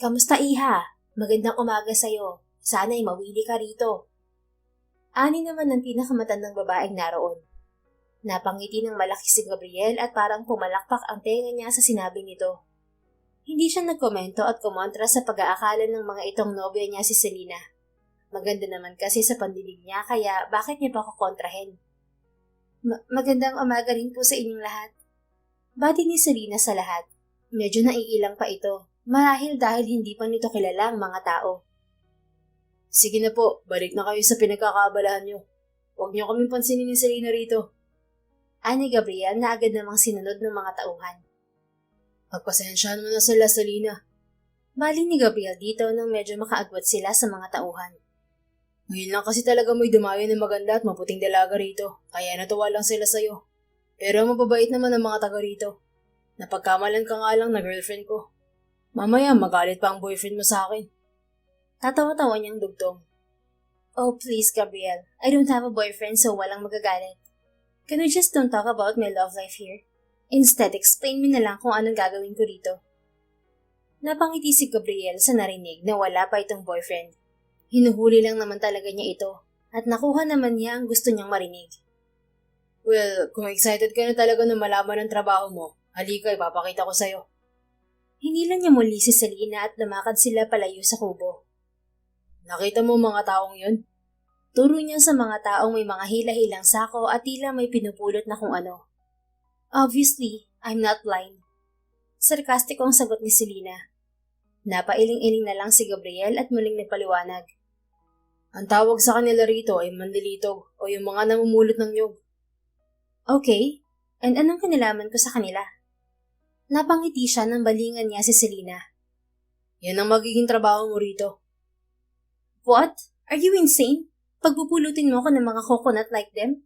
Kamusta iha? Magandang umaga sa'yo. Sana'y mawili ka rito. Ani naman ang pinakamatandang babaeng naroon. Napangiti ng malaki si Gabriel at parang pumalakpak ang tenga niya sa sinabi nito. Hindi siya nagkomento at kumontra sa pag-aakala ng mga itong nobya niya si Selena. Maganda naman kasi sa pandinig niya kaya bakit niya pa kukontrahin? Magandang umaga rin po sa inyong lahat. Bati ni Selena sa lahat. Medyo naiilang pa ito. Marahil dahil hindi pa nito kilala ang mga tao. Sige na po, balik na kayo sa pinagkakaabalahan niyo. Huwag niyo kaming pansinin ni Selena rito. Ani Gabriel na agad namang sinunod ng mga tauhan. Pagpasensyahan mo na sila, Selena. Bali ni Gabriel dito nang medyo makaagwat sila sa mga tauhan. Ngayon lang kasi talaga may dumayo ng maganda at maputing dalaga rito, kaya natuwa lang sila sa'yo. Pero mababait naman ang mga taga rito. Napagkamalan ka nga lang na girlfriend ko. Mamaya magalit pa ang boyfriend mo sa akin. Tatawa-tawa niyang dugtong. Oh please Gabriel, I don't have a boyfriend so walang magagalit. Can we just don't talk about my love life here? Instead, explain mo na lang kung anong gagawin ko rito. Napangiti si Gabriel sa narinig na wala pa itong boyfriend. Hinuhuli lang naman talaga niya ito at nakuha naman niya ang gusto niyang marinig. Well, kung excited ka na talaga na malaman ang trabaho mo, halika ipapakita ko sa'yo. Hinilan niya muli si Selena at lumakad sila palayo sa kubo. Nakita mo mga taong yun? Turo niya sa mga taong may mga hila-hilang sako at tila may pinupulot na kung ano. Obviously, I'm not blind. Sarkastikong sagot ni Selena. Napailing-iling na lang si Gabriel at muling nagpaliwanag. Ang tawag sa kanila rito ay mandilitog o yung mga namumulot ng nyog. Okay, and anong kanilaman ko sa kanila? Napangiti siya nang balingan niya si Selena. Yan ang magiging trabaho mo rito. What? Are you insane? Pagpupulutin mo ko ng mga coconut like them?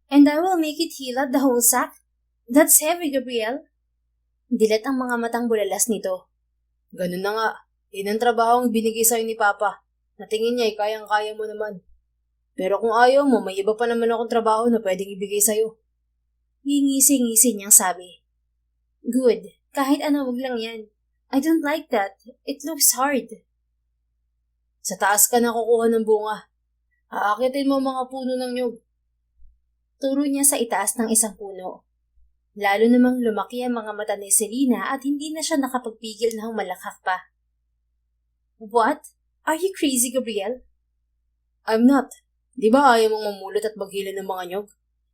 And I will make it hilad the whole sack? That's heavy, Gabriel. Dilat ang mga matang bulalas nito. Ganun na nga. Yan ang trabaho ang binigay sa'yo ni Papa. Natingin niya ay kayang-kaya mo naman. Pero kung ayaw mo, may iba pa naman akong trabaho na pwedeng ibigay sa'yo. Ngingisi-ngisi niyang sabi. Good. Kahit ano, wag lang yan. I don't like that. It looks hard. Sa taas ka na kukuha ng bunga. Aakitin mo mga puno ng nyog. Turo niya sa itaas ng isang puno. Lalo namang lumaki ang mga mata ni Selena at hindi na siya nakapagpigil na humalakhak pa. What? Are you crazy, Gabriel? I'm not. Di ba ayaw mong mamulot at maghila ng mga nyog?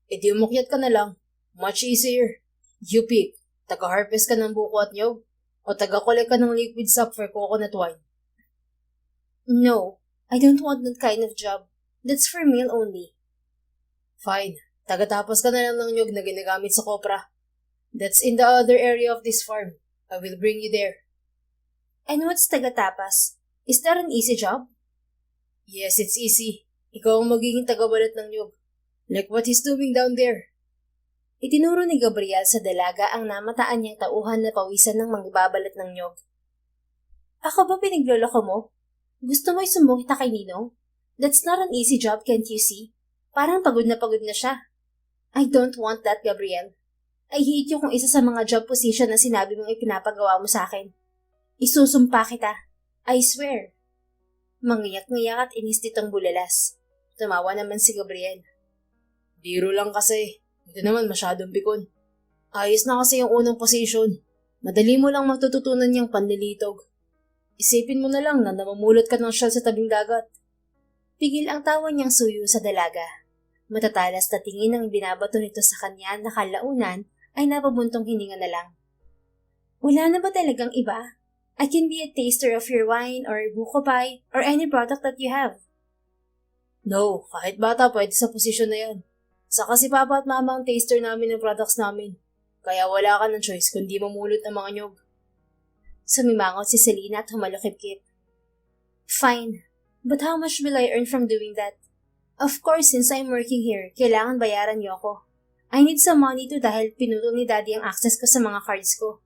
E di umukyat ka na lang. Much easier. You pick. Taga-harvest ka ng buko at nyog? O taga-collect ka ng liquid sap for coconut wine? No. I don't want that kind of job. That's for male only. Fine. Tagatapos ka na lang ng nyug na ginagamit sa kopra. That's in the other area of this farm. I will bring you there. And what's taga-tapas? Is that an easy job? Yes, it's easy. Ikaw ang magiging tagabalat ng nyug. Like what he's doing down there. Itinuro ni Gabriel sa dalaga ang namataan niyang tauhan na pawisan ng magbabalat ng nyog. Ako ba pinagloloko mo? Gusto mo isumbong kita kay Ninong? That's not an easy job, can't you see? Parang pagod na siya. I don't want that, Gabriel. I hate you kung isa sa mga job position na sinabi mong ipinapagawa mo sa akin. Isusumpa kita. I swear. Mangiyak-ngiyak at inis ditong bulalas. Tumawa naman si Gabriel. Biro lang kasi. Ito naman masyadong pikon. Ayos na kasi yung unang position. Madali mo lang matututunan yung panlilitog. Isipin mo na lang na namamulot ka ng shell sa tabing dagat. Pigil ang tawa niyang suyo sa dalaga. Matatalas na tingin ang binabato nito sa kanya na kalaunan ay napabuntong hininga na lang. Wala na ba talagang iba? I can be a taster of your wine or buko pie or any product that you have. No, kahit bata pwede sa posisyon na yan. Saka si Papa at Mama ang taster namin ng products namin. Kaya wala ka ng choice kundi mamulot ng mga nyog. Sumimangot si Selena at humalukip-kip. Fine, but how much will I earn from doing that? Of course, since I'm working here, kailangan bayaran niyo ako. I need some money too dahil pinutol ni Daddy ang access ko sa mga cards ko.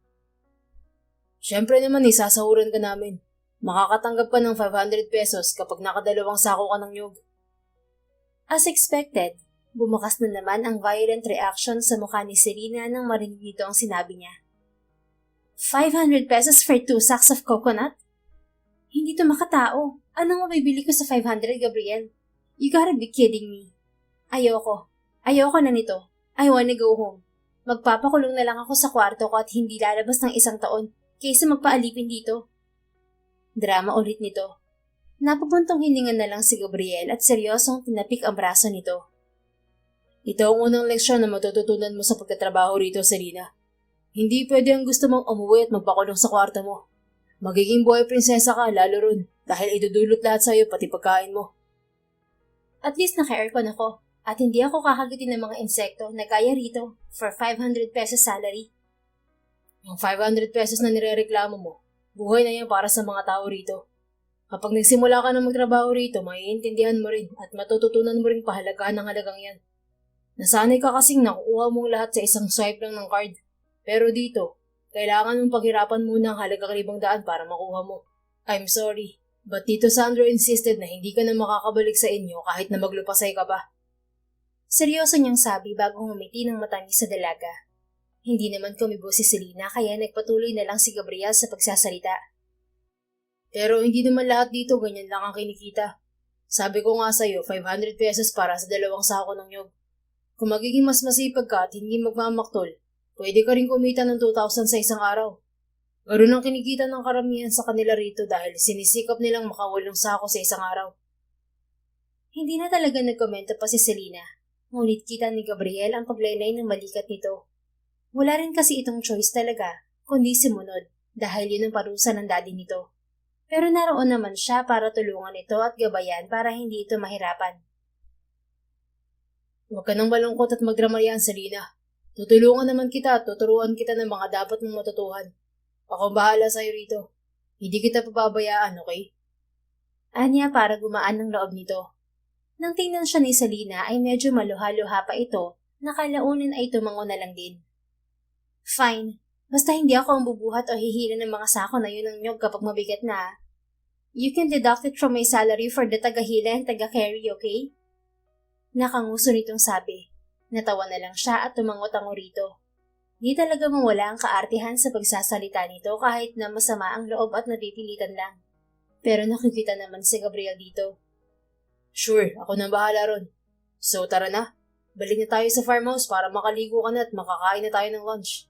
Siyempre naman sasahuran ka namin. Makakatanggap ka ng 500 pesos kapag nakadalawang sako ka ng nyog. As expected, bumakas na naman ang violent reaction sa mukha ni Selena nang marinig nito ang sinabi niya. 500 pesos for 2 sacks of coconut? Hindi to makatao. Anong mabibili ko sa 500, Gabriel? You gotta be kidding me. Ayoko. Ayoko na nito. I wanna go home. Magpapakulong na lang ako sa kwarto ko at hindi lalabas ng 1 taon kaysa magpaalipin dito. Drama ulit nito. Napabuntong hininga na lang si Gabriel at seryosong tinapik ang braso nito. Ito ang unang leksyon na matututunan mo sa pagkatrabaho rito, Selena. Hindi pwede ang gusto mong umuwi at magpakulong sa kwarto mo. Magiging buhay prinsesa ka lalo ron dahil idudulot lahat sa'yo pati pagkain mo. At least naka-aircon ako at hindi ako kakagitin ng mga insekto na gaya rito for 500 pesos salary. Yung 500 pesos na nirereklamo mo, buhay na yan para sa mga tao rito. Kapag nagsimula ka na magtrabaho rito, maiintindihan mo rin at matututunan mo rin pahalagahan ng halagang yan. Nasanay ka kasing nakukuha mong lahat sa isang swipe lang ng card. Pero dito, kailangan mong paghirapan muna ang halagang 500 para makuha mo. I'm sorry, but Tito Sandro insisted na hindi ka na makakabalik sa inyo kahit na maglupasay ka pa. Seryoso niyang sabi bago ngumiti ng matamis sa dalaga. Hindi naman kumibo si Selena kaya nagpatuloy na lang si Gabriel sa pagsasalita. Pero hindi naman lahat dito ganyan lang ang kinikita. Sabi ko nga sa'yo, 500 pesos para sa 2 sako ng nyog. Kung magiging mas masipag ka at hindi magmamaktol, pwede ka rin kumita ng 2,000 sa isang araw. Ganoon ang kinikita ng karamihan sa kanila rito dahil sinisikap nilang makawalong sako sa isang araw. Hindi na talaga nagkomento pa si Selena, ngunit kita ni Gabriel ang paglaylay ng balikat nito. Wala rin kasi itong choice talaga, kundi sumunod dahil yun ang parusa ng daddy nito. Pero naroon naman siya para tulungan ito at gabayan para hindi ito mahirapan. Huwag ka nang malungkot at magdramayan, Selena. Tutulungan naman kita at tuturuan kita ng mga dapat mong matutuhan. Ako bahala sa'yo rito. Hindi kita pababayaan, okay? Anya para gumaan ng loob nito. Nang tingnan siya ni Selena ay medyo maluha-luha pa ito na kalaunan ay tumango na lang din. Fine. Basta hindi ako ang bubuhat o hihila ng mga sako na yun ng nyog kapag mabigat na. You can deduct it from my salary for the taga-hila and taga-carry, okay? Nakanguso nitong sabi. Natawa na lang siya at tumango-tango rito. Di talaga mawala ang kaartihan sa pagsasalita nito kahit na masama ang loob at napipilitan lang. Pero nakikita naman si Gabriel dito. Sure, ako nang bahala ron. So tara na, balik na tayo sa farmhouse para makaligo ka na at makakain na tayo ng lunch.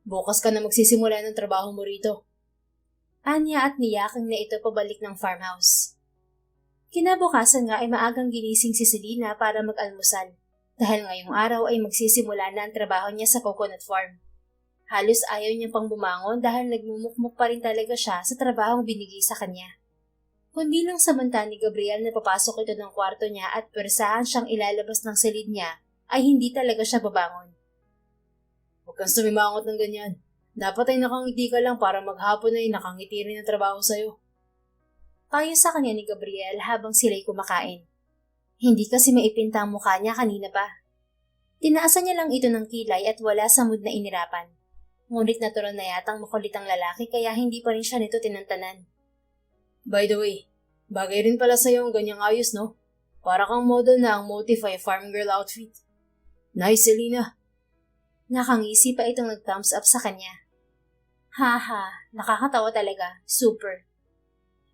Bukas ka na magsisimula ng trabaho mo rito. Anya at niyaking na ito pabalik ng farmhouse. Kinabukasan nga ay maagang ginising si Selena para mag-almusal dahil ngayong araw ay magsisimula na ang trabaho niya sa coconut farm. Halos ayaw niya pang bumangon dahil nagmumukmuk pa rin talaga siya sa trabahong binigay sa kanya. Kundi lang samanta ni Gabriel na papasok ito ng kwarto niya at pwersahan siyang ilalabas ng silid niya, ay hindi talaga siya babangon. Huwag kang sumimangot ng ganyan. Dapat ay nakangiti ka lang para maghapon ay nakangiti rin ang trabaho sa'yo. Payo sa kanya ni Gabriel habang sila'y kumakain. Hindi kasi maipinta ang mukha niya kanina pa. Tinaasan niya lang ito ng kilay at wala sa mood na inirapan. Ngunit natural na yatang makulit ang lalaki kaya hindi pa rin siya nito tinantanan. By the way, bagay rin pala sa'yo ang ganyang ayos, no? Para kang model na ang motif ay farm girl outfit. Nice, Selena. Nakangisi pa itong nag-thumbs up sa kanya. Haha, nakakatawa talaga. Super.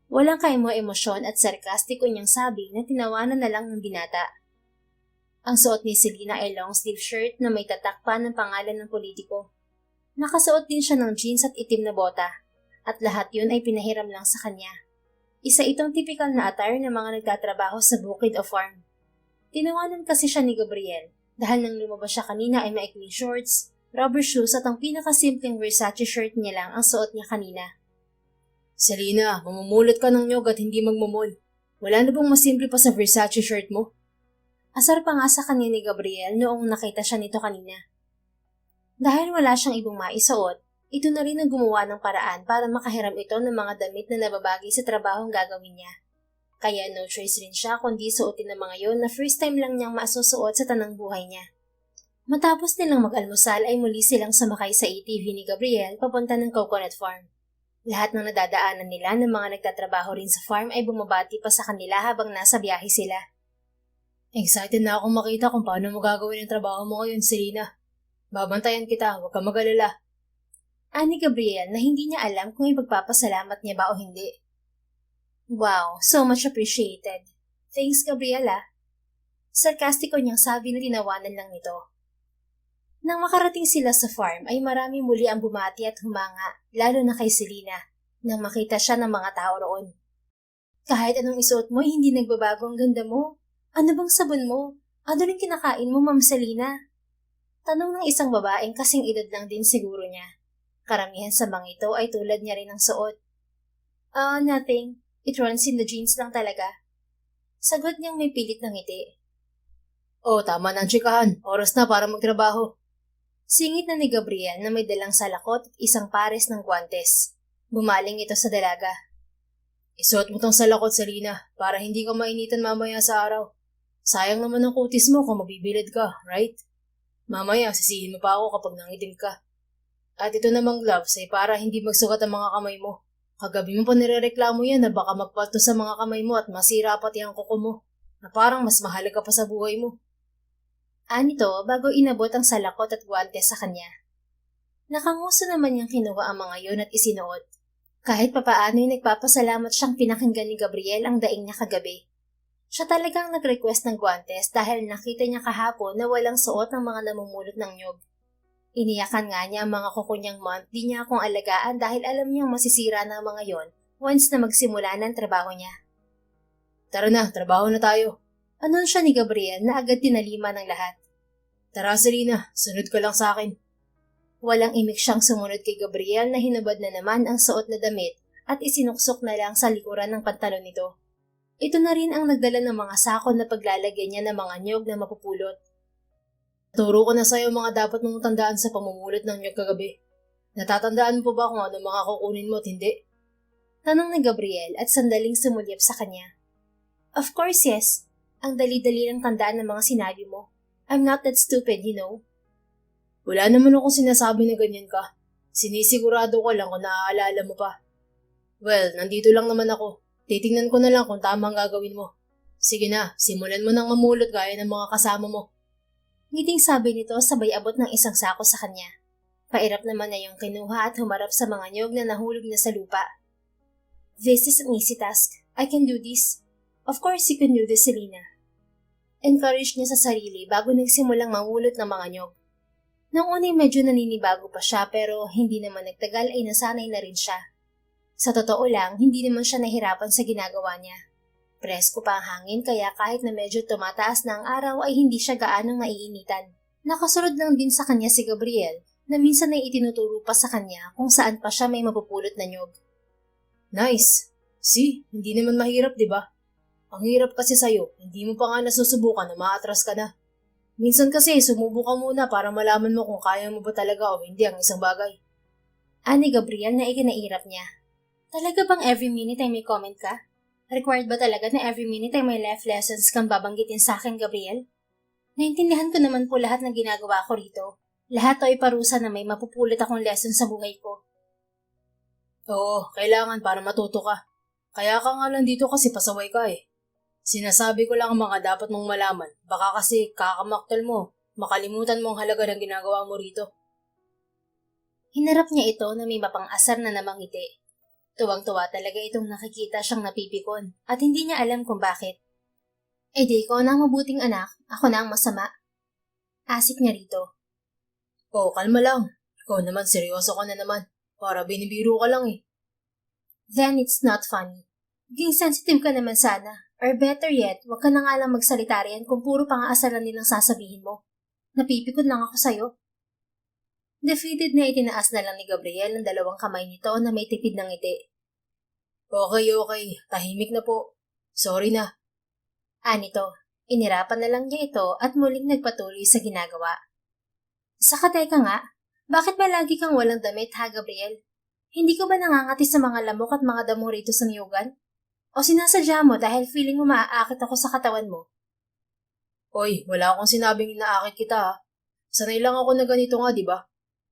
Walang kaimo emosyon at sarkastiko niyang sabi na tinawanan na lang ng binata. Ang suot ni Selena ay long sleeve shirt na may tatak pa ng pangalan ng politiko. Nakasuot din siya ng jeans at itim na bota, at lahat yun ay pinahiram lang sa kanya. Isa itong typical na attire ng mga nagtatrabaho sa bukid o farm. Tinawanan kasi siya ni Gabriel dahil nang lumabas siya kanina ay maikling shorts, rubber shoes at ang pinakasimpleng Versace shirt niya lang ang suot niya kanina. Selena, mamumulot ka ng nyog at hindi magmumol. Wala na bang masimple pa sa Versace shirt mo? Asar pa nga sa kanya ni Gabriel noong nakita siya nito kanina. Dahil wala siyang ibang maisuot, ito na rin ang gumawa ng paraan para makahiram ito ng mga damit na nababagay sa trabahong gagawin niya. Kaya no choice rin siya kundi suotin ng mga yon na first time lang niyang masusuot sa tanang buhay niya. Matapos nilang mag-almusal ay muli silang sumakay sa ATV ni Gabriel papunta ng coconut farm. Lahat ng nadadaanan nila ng mga nagtatrabaho rin sa farm ay bumabati pa sa kanila habang nasa biyahe sila. Excited na akong makita kung paano mo gagawin ang trabaho mo ngayon, Selena. Babantayan kita, huwag ka mag-alala. Ani Gabriel na hindi niya alam kung ipagpapasalamat niya ba o hindi. Wow, so much appreciated. Thanks, Gabriela. Sarkastiko niyang sabi na tinawanan lang nito. Nang makarating sila sa farm ay marami muli ang bumati at humanga, lalo na kay Selena, nang makita siya ng mga tao roon. Kahit anong isuot mo, hindi nagbabago ang ganda mo. Ano bang sabon mo? Ano rin kinakain mo, Ma'am Selena? Tanong ng isang babaeng kasing edad lang din siguro niya. Karamihan sa mga ito ay tulad niya rin ng suot. Nothing. It runs in the jeans lang talaga. Sagot niyang may pilit ng ngiti. Oh, tama na ang tsikahan. Oras na para magtrabaho. Singit na ni Gabriel na may dalang salakot at isang pares ng guwantes. Bumaling ito sa dalaga. Isuot mo tong salakot, Selena, para hindi ka mainitan mamaya sa araw. Sayang naman ang kutis mo kung mabibilid ka, right? Mamaya, sisihin mo pa ako kapag nangitim ka. At ito namang gloves ay para hindi magsugat ang mga kamay mo. Kagabi mo pa nirereklamo yan na baka magpalto sa mga kamay mo at masira pati ang kuko mo, na parang mas mahalaga pa sa buhay mo. Anito bago inabot ang salakot at guwantes sa kanya. Nakanguso naman niyang kinuha ang mga yon at isinuot. Kahit papaano'y nagpapasalamat siyang pinakinggan ni Gabriel ang daing niya kagabi. Siya talagang nag-request ng guwantes dahil nakita niya kahapon na walang suot ng mga namumulot ng nyog. Iniyakan nga niya ang mga kuko niyang monthly niya kung alagaan dahil alam niyang masisira ng mga yon once na magsimula ng trabaho niya. Tara na, trabaho na tayo. Anunsya ni Gabriel na agad tinalima ng lahat. Tara, Selena, sunod ka lang sa akin. Walang imik siyang sumunod kay Gabriel na hinubad na naman ang suot na damit at isinuksok na lang sa likuran ng pantalon nito. Ito na rin ang nagdala ng mga sako na paglalagyan niya ng mga nyog na mapupulot. Turo ko na sa'yo mga dapat mong tandaan sa pamumulot ng nyog kagabi. Natatandaan mo ba kung ano mga kukunin mo at hindi? Tanong ni Gabriel at sandaling sumulyap sa kanya. Of course, yes. Ang dali-dali lang tandaan ng mga sinabi mo. I'm not that stupid, you know. Wala naman akong sinasabi na ganyan ka. Sinisigurado ko lang kung naaalala mo pa. Well, nandito lang naman ako. Titingnan ko na lang kung tama ang gagawin mo. Sige na, simulan mo nang mamulot gaya ng mga kasama mo. Ngiting sabi nito sabay abot ng isang sako sa kanya. Pairap naman na yung kinuha at humarap sa mga nyog na nahulog na sa lupa. This is an easy task. I can do this. Of course you can do this, Selena. Encourage niya sa sarili bago nagsimulang mamulot ng mga nyog. Nang unay medyo naninibago pa siya pero hindi naman nagtagal ay nasanay na rin siya. Sa totoo lang, hindi naman siya nahirapan sa ginagawa niya. Presko pa ang hangin kaya kahit na medyo tumataas na ang araw ay hindi siya gaanong naiinitan. Nakasunod lang din sa kanya si Gabriel na minsan ay itinuturo pa sa kanya kung saan pa siya may mapupulot na nyog. Nice! Hindi naman mahirap, di ba? Ang hirap kasi sa'yo, hindi mo pa nga nasusubukan na maatras ka na. Minsan kasi, sumubo ka muna para malaman mo kung kaya mo ba talaga o hindi ang isang bagay. Ani Gabriel na ikinairap niya. Talaga bang every minute ay may comment ka? Required ba talaga na every minute ay may life lessons kang babanggitin sa akin, Gabriel? Naintindihan ko naman po lahat ng ginagawa ko rito. Lahat ay parusa na may mapupulot akong lesson sa buhay ko. Oo, kailangan para matuto ka. Kaya ka nga lang dito kasi pasaway ka eh. Sinasabi ko lang ang mga dapat mong malaman. Baka kasi kakamaktal mo, makalimutan mo ang halaga ng ginagawa mo rito. Hinarap niya ito na may mapang-asar na namang ngiti. Tuwang-tuwa talaga itong nakikita siyang napipikon at hindi niya alam kung bakit. Eh di ko na ang mabuting anak, ako na ang masama. Asik niya rito. Oo, kalma lang. Ikaw naman, seryoso ka na naman. Para binibiro ka lang eh. Then it's not funny. Maging sensitive ka naman sana. Or better yet, wag ka na nga lang magsalita riyan kung puro pang-aasaran nilang sasabihin mo. Napipikon lang ako sa'yo. Defeated na itinaas na lang ni Gabriel ang dalawang kamay nito na may tipid ng ngiti. Okay. Tahimik na po. Sorry na. Anito, inirapan na lang niya ito at muling nagpatuloy sa ginagawa. Saka teka nga, bakit ba lagi kang walang damit ha, Gabriel? Hindi ko ba nangangati sa mga lamok at mga damo rito sa niyugan? O sinasadya mo dahil feeling mo maaakit ako sa katawan mo? Oy, wala akong sinabing inaakit kita ha. Sanay lang ako na ganito nga, di ba?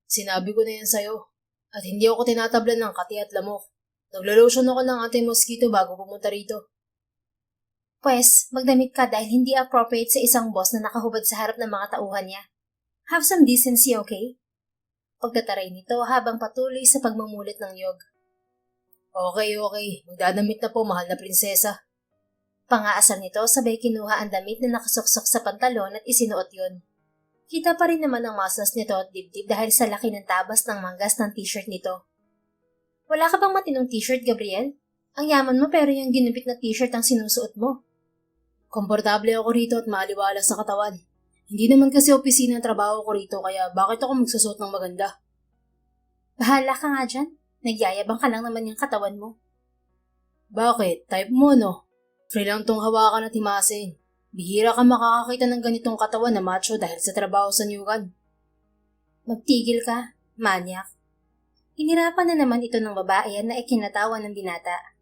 Sinabi ko na yan sa'yo. At hindi ako tinatablan ng kati at lamok. Naglo-lotion ako ng anti-mosquito bago pumunta rito. Pwes, magdamit ka dahil hindi appropriate sa isang boss na nakahubad sa harap ng mga tauhan niya. Have some decency, okay? Pagtataray nito habang patuloy sa pagmumulit ng niyog. Okay. Magdadamit na po, mahal na prinsesa. Pangaasar nito sabay kinuha ang damit na nakasuksok sa pantalon at isinuot yun. Kita pa rin naman ang muscles nito at dibdib dahil sa laki ng tabas ng manggas ng t-shirt nito. Wala ka bang matinong t-shirt, Gabriel? Ang yaman mo pero yung ginupit na t-shirt ang sinusuot mo. Komportable ako rito at maaliwala sa katawan. Hindi naman kasi opisina ang trabaho ko rito kaya bakit ako magsusuot ng maganda? Bahala ka nga dyan. Nagyayabang ka lang naman yung katawan mo. Bakit? Type mo no? Free lang tong hawakan at himasin. Bihira ka makakakita ng ganitong katawan na macho dahil sa trabaho sa nyugan. Magtigil ka, manyak. Inirapan na naman ito ng babae na ikinatawa ng binata.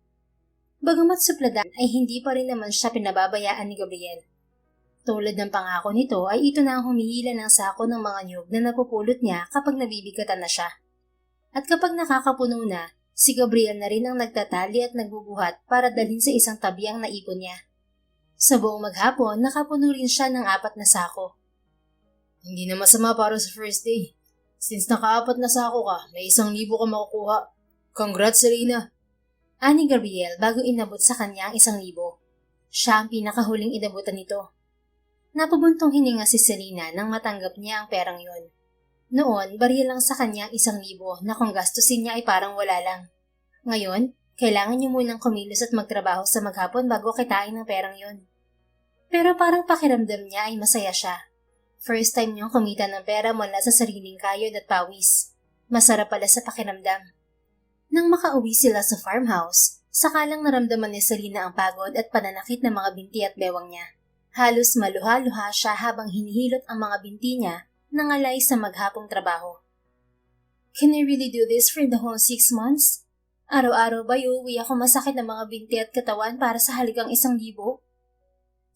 Bagamat supladan ay hindi pa rin naman siya pinababayaan ni Gabriel. Tulad ng pangako nito ay ito na ang humihila ng sako ng mga nyug na napupulot niya kapag nabibigatan na siya. At kapag nakakapuno na, si Gabriel na rin ang nagtatali at nagbubuhat para dalhin sa isang tabi ang naipon niya. Sa buong maghapon, nakapuno rin siya ng 4 na sako. Hindi na masama para sa first day. Since naka-4 na sako ka, may 1,000 ka makukuha. Congrats, Selena! Ani Gabriel bago inabot sa kanya ang 1,000. Siya ang pinakahuling inabutan nito. Napabuntong hininga si Selena nang matanggap niya ang perang yon. Noon, baril lang sa kanya ang 1,000 na kung gastusin niya ay parang wala lang. Ngayon, kailangan niyo munang kumilos at magtrabaho sa maghapon bago kitain ang perang yon. Pero parang pakiramdam niya ay masaya siya. First time niyang kumita ng pera mula sa sariling kayod at pawis. Masarap pala sa pakiramdam. Nang makauwi sila sa farmhouse, sakalang naramdaman ni Selena ang pagod at pananakit ng mga binti at bewang niya. Halos maluha-luha siya habang hinihilot ang mga binti niya nangalay sa maghapong trabaho. Can I really do this for the whole 6 months? Araw-araw ba uuwi ako masakit ng mga binti at katawan para sa halagang 1,000?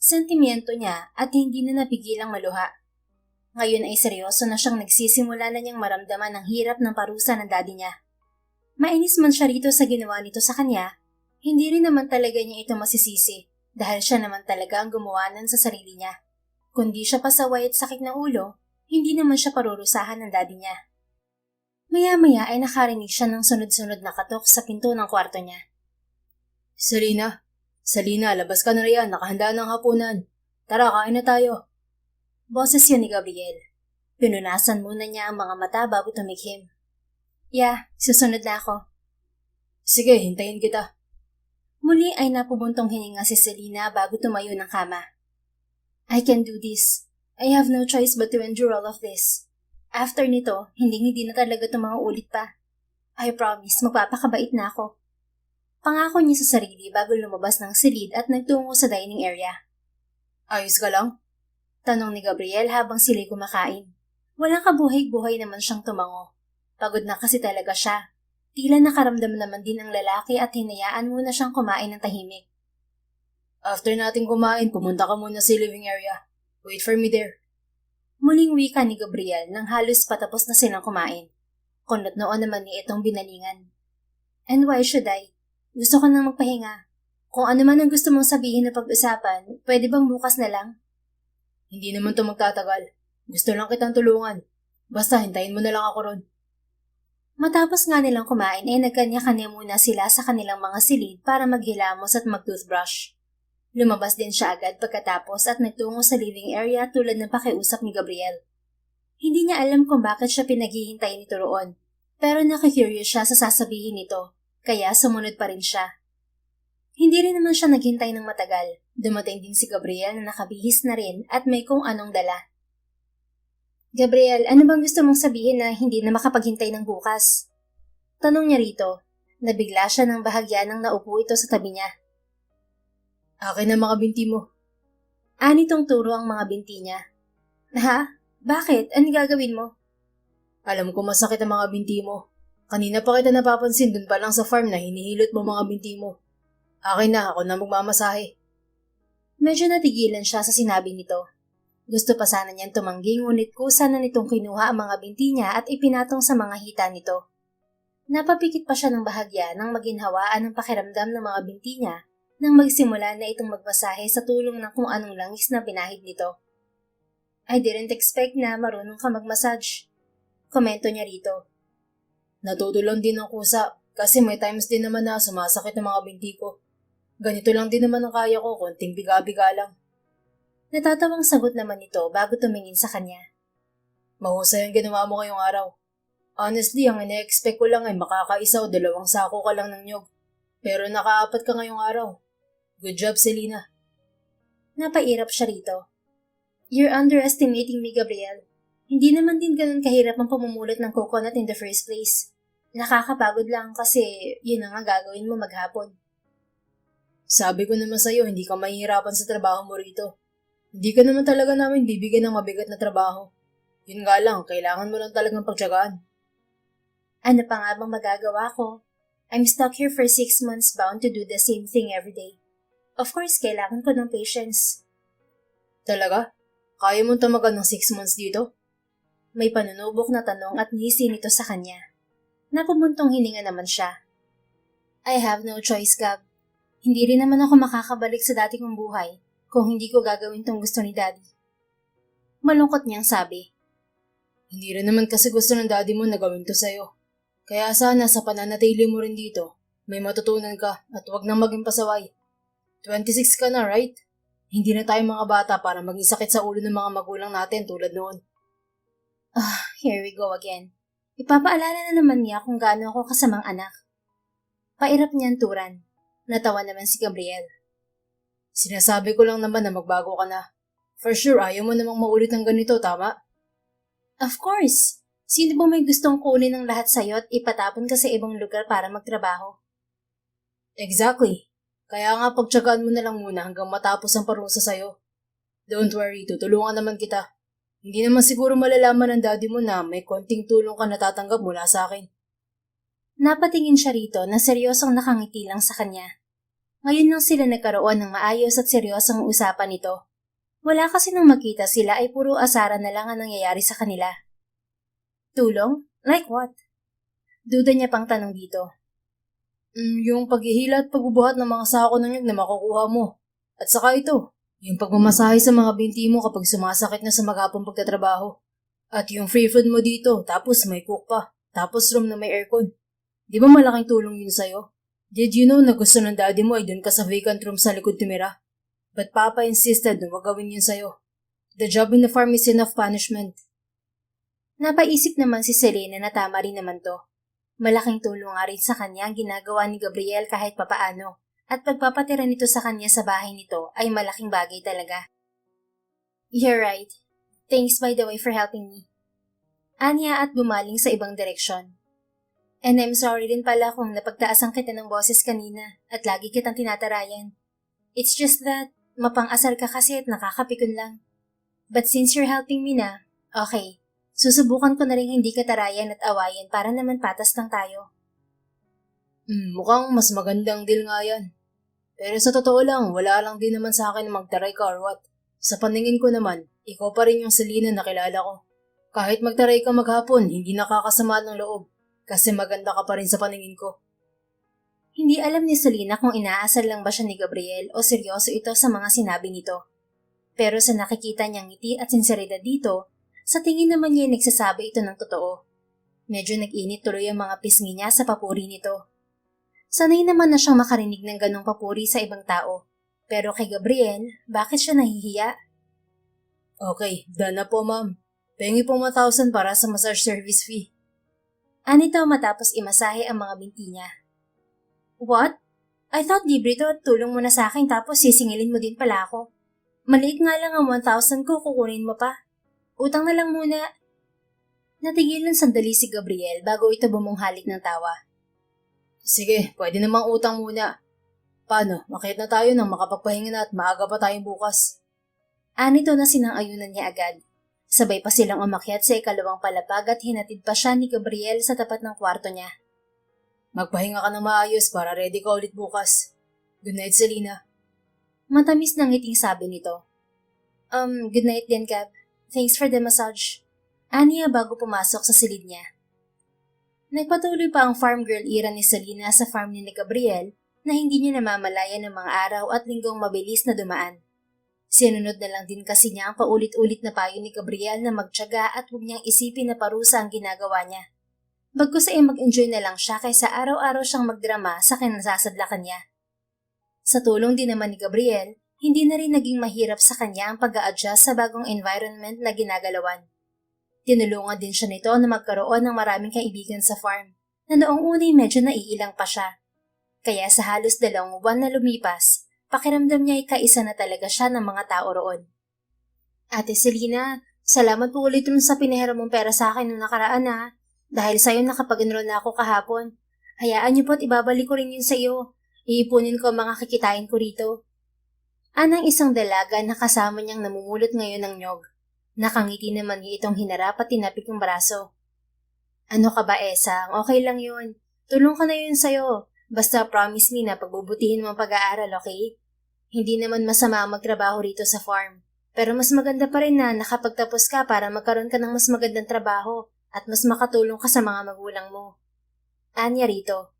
Sentimiento niya at hindi na napigilang maluha. Ngayon ay seryoso na siyang nagsisimula na niyang maramdaman ang hirap ng parusa ng daddy niya. Mainis man siya rito sa ginawa nito sa kanya, hindi rin naman talaga niya ito masisisi dahil siya naman talaga ang gumawanan sa sarili niya. Kundi siya pasaway at sakit na ulo, hindi naman siya parurusahan ng daddy niya. Maya-maya ay nakarinig siya ng sunod-sunod na katok sa pinto ng kwarto niya. Selena, labas ka na riyan, nakahanda ng hapunan. Tara, kain na tayo. Boses yun ni Gabriel. Pinunasan muna niya ang mga mata bago tumikhim. Susunod na ako. Sige, hintayin kita. Muli ay napubuntong hininga si Selena bago tumayo ng kama. I can do this. I have no choice but to endure all of this. After nito, hindi na talaga ito mga ulit pa. I promise, magpapakabait na ako. Pangako niya sa sarili bago lumabas ng silid at nagtungo sa dining area. Ayos ka lang? Tanong ni Gabriel habang sila'y kumakain. Walang kabuhay-buhay naman siyang tumango. Pagod na kasi talaga siya. Tila nakaramdam naman din ang lalaki at hinayaan muna siyang kumain ng tahimik. After natin kumain, pumunta ka muna sa living area. Wait for me there. Muling wika ni Gabriel nang halos patapos na silang kumain. Kunot noon naman ni itong binalingan. And why should I? Gusto ko nang magpahinga. Kung ano man ang gusto mong sabihin na pag-usapan, pwede bang bukas na lang? Hindi naman to magtatagal. Gusto lang kitang tulungan. Basta hintayin mo na lang ako ron. Matapos nga nilang kumain ay nagkanya-kanya muna sila sa kanilang mga silid para maghilamos at mag-toothbrush. Lumabas din siya agad pagkatapos at nagtungo sa living area tulad ng pakiusap ni Gabriel. Hindi niya alam kung bakit siya pinaghihintay nito roon, pero nakakurious siya sa sasabihin nito, kaya sumunod pa rin siya. Hindi rin naman siya naghintay ng matagal. Dumating din si Gabriel na nakabihis na rin at may kung anong dala. Gabriel, ano bang gusto mong sabihin na hindi na makapaghintay ng bukas? Tanong niya rito. Nabigla siya ng bahagya nang naupo ito sa tabi niya. Akin na mga binti mo. Anitong turo ang mga binti niya. Ha? Bakit? Ano gagawin mo? Alam ko masakit ang mga binti mo. Kanina pa kita napapansin dun pa lang sa farm na hinihilot mo mga binti mo. Akin na, ako na magmamasahe. Medyo natigilan siya sa sinabi nito. Gusto pa sana niyang tumanggi ngunit kusa na nitong kinuha ang mga binti niya at ipinatong sa mga hita nito. Napapikit pa siya ng bahagya nang maginhawaan ang pakiramdam ng mga binti niya nang magsimula na itong magmasahe sa tulong ng kung anong langis na pinahid nito. I didn't expect na marunong ka magmassage. Komento niya rito. Natuto lang din ang kusa kasi may times din naman na sumasakit ang mga binti ko. Ganito lang din naman ang kaya ko, konting biga-biga lang. Natatawang sagot naman ito bago tumingin sa kanya. Mahusay ang ginawa mo ngayong araw. Honestly, ang ina-expect ko lang ay makakaisa o 2 sako ka lang ng nyog. Pero nakaapat ka ngayong araw. Good job, Selena. Napairap siya rito. You're underestimating me, Gabriel. Hindi naman din ganun kahirap ang pamumulot ng coconut in the first place. Nakakapagod lang kasi yun ang gagawin mo maghapon. Sabi ko naman sa'yo, hindi ka mahihirapan sa trabaho mo rito. Hindi ka naman talaga namin bibigyan ng mabigat na trabaho. Yun nga lang, kailangan mo lang talagang pagtyagaan. Ano pa nga bang magagawa ko? I'm stuck here for 6 months bound to do the same thing every day. Of course, kailangan ko ng patience. Talaga? Kaya mong tamagan ng 6 months dito? May panunubok na tanong at ngisi nito sa kanya. Napabuntong hininga naman siya. I have no choice, Gab. Hindi rin naman ako makakabalik sa dati kong buhay kung hindi ko gagawin tong gusto ni Daddy. Malungkot niyang sabi. Hindi rin naman kasi gusto ng daddy mo na gawin to sa'yo. Kaya sana sa pananatili mo rin dito, may matutunan ka at huwag nang maging pasaway. 26 ka na, right? Hindi na tayo mga bata para maging sakit sa ulo ng mga magulang natin tulad noon. Here we go again. Ipapaalala na naman niya kung gaano ako kasamang anak. Pairap niyan turan. Natawa naman si Gabriel. Sinasabi ko lang naman na magbago ka na. For sure, ayaw mo namang maulit ng ganito, tama? Of course. Sino ba may gustong kunin ng lahat sa'yo at ipatapon ka sa ibang lugar para magtrabaho? Exactly. Kaya nga pagtyagaan mo na lang muna hanggang matapos ang parusa sa'yo. Don't worry, tutulungan naman kita. Hindi naman siguro malalaman ng daddy mo na may konting tulong ka natatanggap mula sa akin. Napatingin siya rito na seryosong nakangiti lang sa kanya. Ngayon lang sila nagkaroon ng maayos at seryosong usapan nito. Wala kasi nang magkita sila ay puro asaran na lang ang nangyayari sa kanila. Tulong? Like what? Duda niya pang tanong dito. Yung paghihila at pagbubuhat ng mga sako ng nyug na makukuha mo. At saka ito, yung pagmamasahe sa mga binti mo kapag sumasakit na sa maghapong pagtatrabaho. At yung free food mo dito, tapos may cook pa, tapos room na may aircon. Di ba malaking tulong yun sa'yo? Did you know na gusto ng daddy mo ay dun ka sa vacant room sa likod tumira? But Papa insisted na magawin yun sa'yo. The job in the farm is enough punishment. Napaisip naman si Selena na tama rin naman to. Malaking tulong nga rin sa kanya ang ginagawa ni Gabriel kahit papaano. At pagpapatira nito sa kanya sa bahay nito ay malaking bagay talaga. You're right. Thanks by the way for helping me. Anya at bumaling sa ibang direksyon. And I'm sorry rin pala kung napagtaasan kita ng boses kanina at lagi kitang tinatarayan. It's just that mapang-asar ka kasi at nakakapikon lang. But since you're helping me na, okay, susubukan ko na rin hindi ka tarayan at awayan para naman patas lang tayo. Mukhang mas magandang deal nga yan. Pero sa totoo lang, wala lang din naman sa akin na magtaray ka or what. Sa paningin ko naman, ikaw pa rin yung Selena na kilala ko. Kahit magtaray ka maghapon, hindi nakakasama ng loob. Kasi maganda ka pa rin sa paningin ko. Hindi alam ni Selena kung inaasar lang ba siya ni Gabriel o seryoso ito sa mga sinabi nito. Pero sa nakikita niyang ngiti at sinseridad dito, sa tingin naman niya nagsasabi ito ng totoo. Medyo nag-init tuloy ang mga pisngi niya sa papuri nito. Sanay naman na siyang makarinig ng ganong papuri sa ibang tao. Pero kay Gabriel, bakit siya nahihiya? Okay, done na po ma'am. Pengi po 1,000 para sa massage service fee. Anito matapos imasahe ang mga binti niya. What? I thought libre to at tulong mo na sa akin tapos sisingilin mo din pala ako. Maliit nga lang ang 1,000 ko, kukunin mo pa. Utang na lang muna. Natigilan sandali si Gabriel bago ito bumunghalit ng tawa. Sige, pwede namang utang muna. Paano? Makit na tayo nang makapagpahinga na at maaga pa tayong bukas. Anito na sinang-ayunan niya agad. Sabay pa silang umakyat sa ikalawang palapag at hinatid pa siya ni Gabriel sa tapat ng kwarto niya. Magpahinga ka ng maayos para ready ka ulit bukas. Good night, Selena. Matamis na ngiting sabi nito. Good night din, Gab. Thanks for the massage. Aniya bago pumasok sa silid niya. Nagpatuloy pa ang farm girl era ni Selena sa farm ni Gabriel na hindi niya namamalayan ng mga araw at linggong mabilis na dumaan. Sinunod na lang din kasi niya ang paulit-ulit na payo ni Gabriel na magtiyaga at huwag niyang isipin na parusa ang ginagawa niya. Bagkus ay mag-enjoy na lang siya kaysa araw-araw siyang magdrama sa kinasasadlakan niya. Sa tulong din naman ni Gabriel, hindi na rin naging mahirap sa kanya ang pag-a-adjust sa bagong environment na ginagalawan. Tinulungan din siya nito na magkaroon ng maraming kaibigan sa farm, na noong unay medyo naiilang pa siya. Kaya sa halos 2 buwan na lumipas, pakiramdam niya ay kaisa na talaga siya ng mga tao roon. Ate Selena, salamat po ulit dun sa pinahiram mong pera sa akin noong nakaraan ha. Dahil sa'yo nakapag-enroll na ako kahapon. Hayaan niyo po at ibabalik ko rin yun sa iyo. Iipunin ko ang mga kikitain ko rito. Anang isang dalaga na kasama niyang namumulot ngayon ng nyog. Nakangiti naman niya itong hinarap at tinapik yung braso. Ano ka ba, Esang? Okay lang yun. Tulong ka na yun sa'yo. Basta promise me na pagbubutihin mo ang pag-aaral, okay? Hindi naman masama magtrabaho rito sa farm. Pero mas maganda pa rin na nakapagtapos ka para magkaroon ka ng mas magandang trabaho at mas makatulong ka sa mga magulang mo. Anya rito.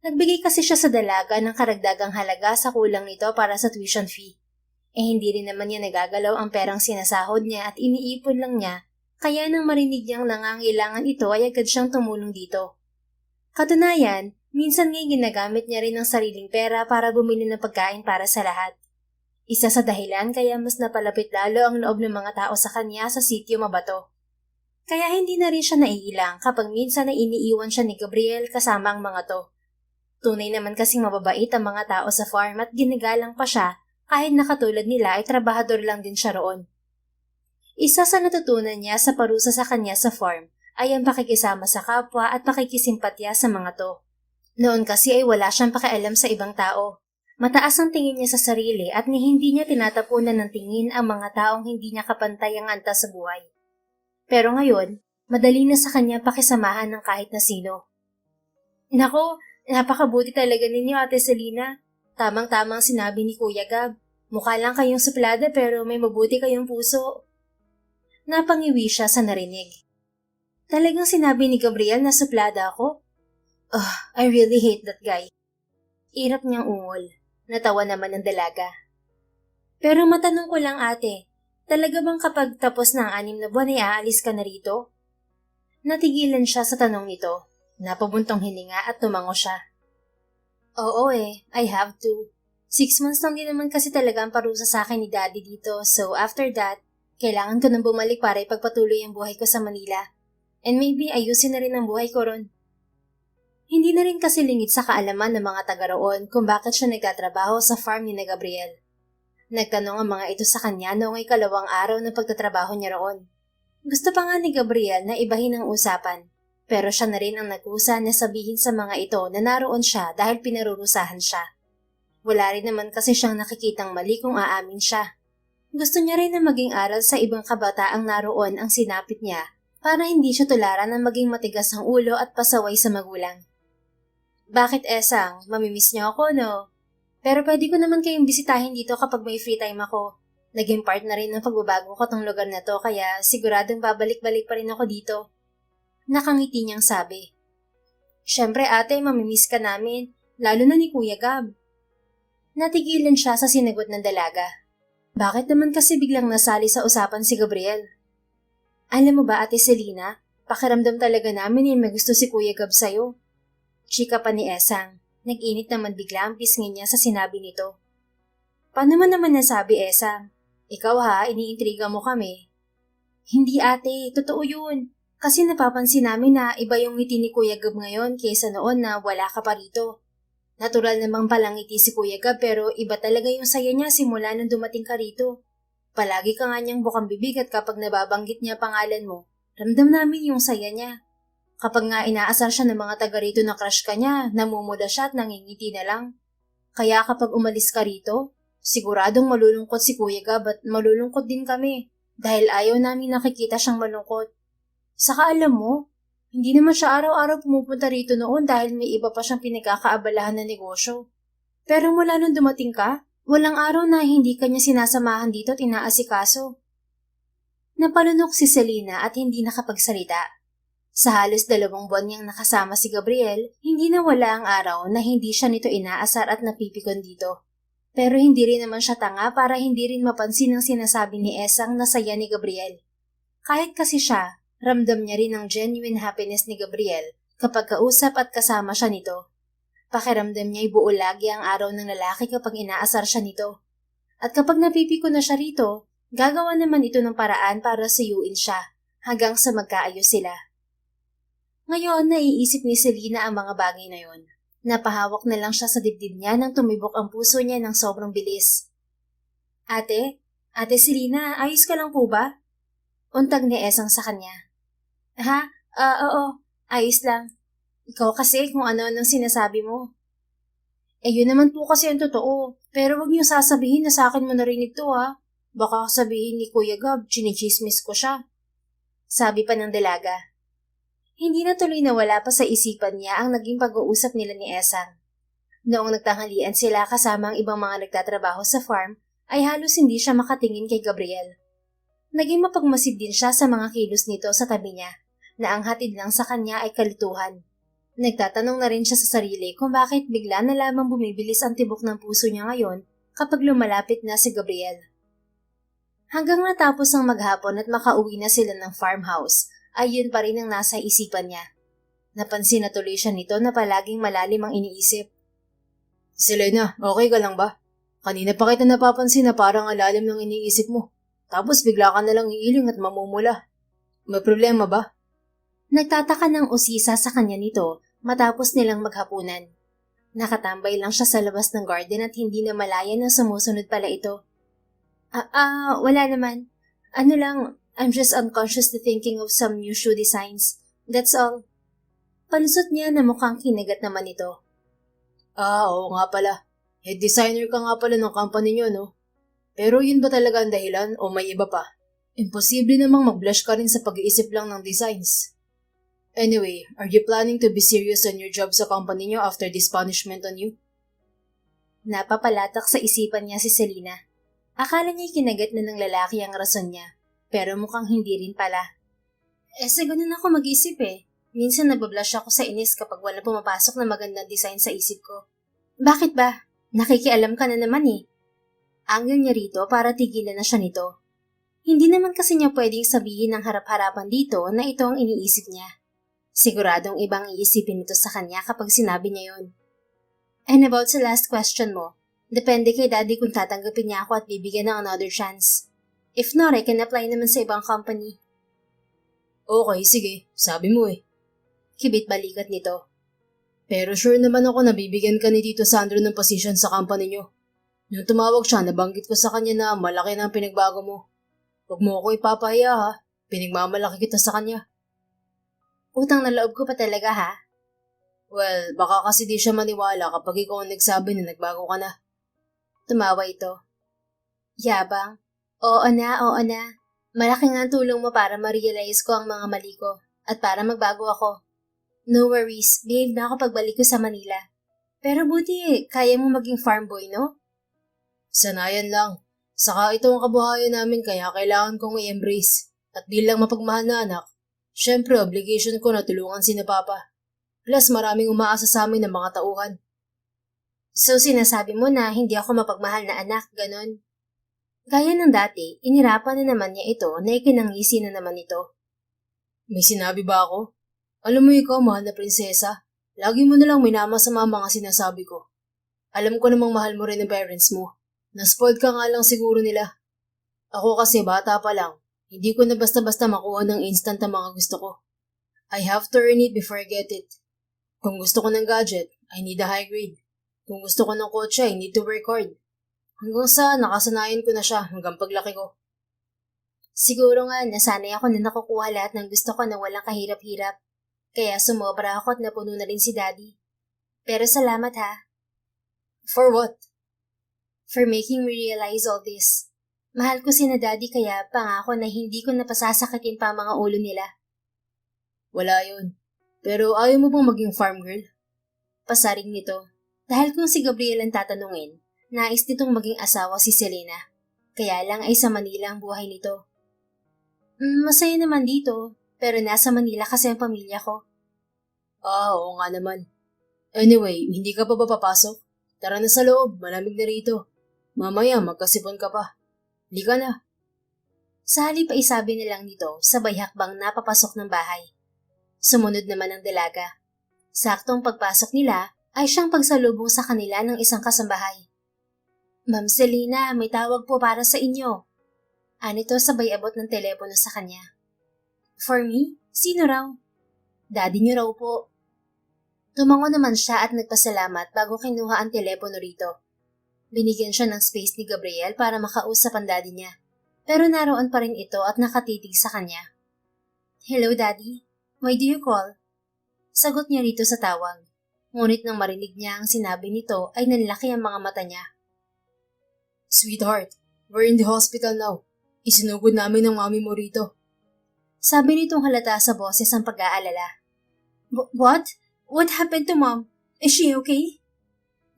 Nagbigay kasi siya sa dalaga ng karagdagang halaga sa kulang nito para sa tuition fee. Hindi rin naman niya nagagalaw ang perang sinasahod niya at iniipon lang niya, kaya nang marinig niyang nangangailangan ito ay agad siyang tumulong dito. Katunayan, minsan nga'y ginagamit niya rin ang sariling pera para bumili ng pagkain para sa lahat. Isa sa dahilan kaya mas napalapit lalo ang loob ng mga tao sa kanya sa sitio Mabato. Kaya hindi na rin siya naiilang kapag minsan na iniiwan siya ni Gabriel kasama ang mga to. Tunay naman kasing mababait ang mga tao sa farm at ginagalang pa siya kahit nakatulad nila ay trabahador lang din siya roon. Isa sa natutunan niya sa parusa sa kanya sa farm ay ang pakikisama sa kapwa at pakikisimpatya sa mga to. Noon kasi ay wala siyang pakialam sa ibang tao. Mataas ang tingin niya sa sarili at hindi niya tinatapunan ng tingin ang mga taong hindi niya kapantay ang antas sa buhay. Pero ngayon, madali na sa kanya pakisamahan ng kahit na sino. Nako, napakabuti talaga ninyo, Ate Selena. Tamang-tamang sinabi ni Kuya Gab. Mukha lang kayong suplada pero may mabuti kayong puso. Napangiwi siya sa narinig. Talagang sinabi ni Gabriel na suplada ako? I really hate that guy. Irap niyang ungol. Natawa naman ng dalaga. Pero matanong ko lang, ate, talaga bang kapag tapos na ang 6 na buwan ay aalis ka na rito? Natigilan siya sa tanong nito. Napabuntong hininga at tumango siya. Oo I have to. 6 months lang din naman kasi talaga ang parusa sa akin ni Daddy dito, so after that, kailangan ko nang bumalik para ipagpatuloy ang buhay ko sa Manila. And maybe ayusin na rin ang buhay ko ron. Hindi na rin kasi lingid sa kaalaman ng mga taga roon kung bakit siya nagtatrabaho sa farm ni na Gabriel. Nagtanong ang mga ito sa kanya noong ikalawang araw ng pagtatrabaho niya roon. Gusto pa nga ni Gabriel na ibahin ang usapan, Pero siya na rin ang nagkusa na sabihin sa mga ito na naroon siya dahil pinarurusahan siya. Wala rin naman kasi siyang nakikitang mali kung aamin siya. Gusto niya rin na maging aral sa ibang kabataang naroon ang sinapit niya para hindi siya tularan ng maging matigas ang ulo at pasaway sa magulang. Bakit Esang? Mamimiss niyo ako, no? Pero pwede ko naman kayong bisitahin dito kapag may free time ako. Naging part na rin ng pagbabago ko tong lugar na to kaya siguradong babalik-balik pa rin ako dito. Nakangiti niyang sabi. Siyempre ate, mamimiss ka namin, lalo na ni Kuya Gab. Natigilan siya sa sinagot ng dalaga. Bakit naman kasi biglang nasali sa usapan si Gabriel? Alam mo ba ate Selena, pakiramdam talaga namin may gusto si Kuya Gab sa'yo. Chika pa ni Esang, nag-init naman bigla ang pisngin niya sa sinabi nito. Paano mo naman nasabi Esang? Ikaw ha, iniintriga mo kami. Hindi ate, totoo yun. Kasi napapansin namin na iba yung ngiti ni Kuya Gab ngayon kaysa noon na wala ka pa rito. Natural namang palang ngiti si Kuya Gab pero iba talaga yung saya niya simula nung dumating ka rito. Palagi ka nga niyang bukang bibig at kapag nababanggit niya pangalan mo, ramdam namin yung saya niya. Kapag nga inaasar siya ng mga taga rito na crush ka niya, namumula siya at nangingiti na lang. Kaya kapag umalis ka rito, siguradong malulungkot si Kuya Gab at malulungkot din kami dahil ayaw namin nakikita siyang malungkot. Saka alam mo, hindi naman siya araw-araw pumupunta rito noon dahil may iba pa siyang pinagkakaabalahan na negosyo. Pero mula nung dumating ka, walang araw na hindi kanya sinasamahan dito at inaasikaso. Napalunok si Selena at hindi nakapagsalita. Sa halos 2 buwan niyang nakasama si Gabriel, hindi na wala ang araw na hindi siya nito inaasar at napipikon dito. Pero hindi rin naman siya tanga para hindi rin mapansin ang sinasabi ni Esang na saya ni Gabriel. Kahit kasi siya, ramdam niya rin ang genuine happiness ni Gabriel kapag kausap at kasama siya nito. Pakiramdam niya'y buo lagi ang araw ng lalaki kapag inaasar siya nito. At kapag napipiko na siya rito, gagawa naman ito ng paraan para suyuin siya hanggang sa magkaayos sila. Ngayon, naiisip ni Selena ang mga bagay na yon. Napahawak na lang siya sa dibdib niya nang tumibok ang puso niya ng sobrang bilis. Ate Selena, ayos ka lang po ba? Untag ni Esang sa kanya. Ha? Oo. Ayos lang. Ikaw kasi kung ano-anong sinasabi mo. Yun naman po kasi ang totoo. Pero wag niyo sasabihin na sa akin mo narinig to ha. Baka sabihin ni Kuya Gab, chinichismis ko siya. Sabi pa ng dalaga. Hindi na tuloy na wala pa sa isipan niya ang naging pag-uusap nila ni Esang. Noong nagtanghalian sila kasama ang ibang mga nagtatrabaho sa farm, ay halos hindi siya makatingin kay Gabriel. Naging mapagmasid din siya sa mga kilos nito sa tabi niya, na ang hatid lang sa kanya ay kalituhan. Nagtatanong na rin siya sa sarili kung bakit bigla na lamang bumibilis ang tibok ng puso niya ngayon kapag lumalapit na si Gabriel. Hanggang natapos ang maghapon at makauwi na sila ng farmhouse, ay yun pa rin ang nasa isipan niya. Napansin na tuloy siya nito na palaging malalim ang iniisip. Selena, okay ka lang ba? Kanina pa kita napapansin na parang alalim ng iniisip mo. Tapos bigla ka nalang iiling at mamumula. May problema ba? Nagtataka ng usisa sa kanya nito matapos nilang maghapunan. Nakatambay lang siya sa labas ng garden at hindi na malaya na sumusunod pala ito. Wala naman. Ano lang, I'm just unconsciously thinking of some new shoe designs. That's all. Palusot niya na mukhang kinagat naman ito. Oo nga pala. Head designer ka nga pala ng company niyo, no? Pero yun ba talaga ang dahilan o may iba pa? Imposible namang mag-blush ka rin sa pag-iisip lang ng designs. Anyway, are you planning to be serious on your job sa company niyo after this punishment on you? Napapalatak sa isipan niya si Selena. Akala niya kinagat na ng lalaki ang rason niya. Pero mukhang hindi rin pala. Sa ganun ako mag-isip eh. Minsan nabablush ako sa inis kapag wala pumapasok na magandang design sa isip ko. Bakit ba? Nakikialam ka na naman eh. Angil niya rito para tigilan na siya nito. Hindi naman kasi niya pwedeng sabihin ng harap-harapan dito na ito ang iniisip niya. Siguradong ibang iisipin nito sa kanya kapag sinabi niya yon. And about sa last question mo, depende kay daddy kung tatanggapin niya ako at bibigyan ng another chance. If not, I can apply naman sa ibang company. Okay, sige. Sabi mo eh. Kibit balikat nito. Pero sure naman ako na bibigyan ka ni Tito Sandro ng position sa company niyo. Nung tumawag siya, nabanggit ko sa kanya na malaki na ang pinagbago mo. Huwag mo ako ipapahiya ha. Pinagmamalaki kita sa kanya. Utang na loob ko pa talaga ha. Well, baka kasi di siya maniwala kapag ikaw ang nagsabi na nagbago ka na. Tumawa ito. Yabang. Oo na, oo na. Malaking ang tulong mo para ma-realize ko ang mga mali ko at para magbago ako. No worries, behave na ako pagbalik ko sa Manila. Pero buti, kaya mo maging farm boy, no? Sanayan lang. Saka ito ang kabuhayan namin kaya kailangan kong i-embrace. At bilang mapagmahal na anak, syempre obligation ko na tulungan si na Papa. Plus maraming umaasa sa amin ng mga tauhan. So sinasabi mo na hindi ako mapagmahal na anak, ganon? Gaya ng dati, inirapan na naman niya ito na ikinangisi na naman ito. May sinabi ba ako? Alam mo ikaw, mahal na prinsesa. Lagi mo nalang minamasama mga sinasabi ko. Alam ko namang mahal mo rin ang parents mo. Naspoiled ka nga lang siguro nila. Ako kasi bata pa lang. Hindi ko na basta-basta makuha ng instant ang mga gusto ko. I have to earn it before I get it. Kung gusto ko ng gadget, I need a high grade. Kung gusto ko ng kotse, I need to work hard. Hanggang sa nakasanayan ko na siya hanggang paglaki ko. Siguro nga nasanay ako na nakukuha lahat ng gusto ko na walang kahirap-hirap. Kaya sumobra ako at napuno na rin si Daddy. Pero salamat ha. For what? For making me realize all this. Mahal ko si na Daddy kaya pangako na hindi ko napasasakitin pa ang mga ulo nila. Wala yun. Pero ayaw mo bang maging farm girl? Pasaring nito. Dahil kung si Gabriel ang tatanungin, nais nitong maging asawa si Selena. Kaya lang ay sa Manila ang buhay nito. Masaya naman dito, pero nasa Manila kasi ang pamilya ko. Oo nga naman. Anyway, hindi ka pa ba papasok? Tara na sa loob, malamig na rito. Mamaya magkasipon ka pa. Halika na. Sa halip ay sabi na lang nito, sabay hakbang napapasok ng bahay. Sumunod naman ang dalaga. Saktong pagpasok nila, ay siyang pagsalubong sa kanila ng isang kasambahay. Ma'am Selena, may tawag po para sa inyo. Anito sabay abot ng telepono sa kanya. For me? Sino raw? Daddy niyo raw po. Tumango naman siya at nagpasalamat bago kinuha ang telepono rito. Binigyan siya ng space ni Gabriel para makausap ang daddy niya. Pero naroon pa rin ito at nakatitig sa kanya. Hello, Daddy. Why do you call? Sagot niya rito sa tawag. Ngunit nang marinig niya ang sinabi nito ay nanlaki ang mga mata niya. Sweetheart, we're in the hospital now. Isinugod namin ang mami mo rito. Sabi nitong halata sa boses ang pag-aalala. What? What happened to Mom? Is she okay?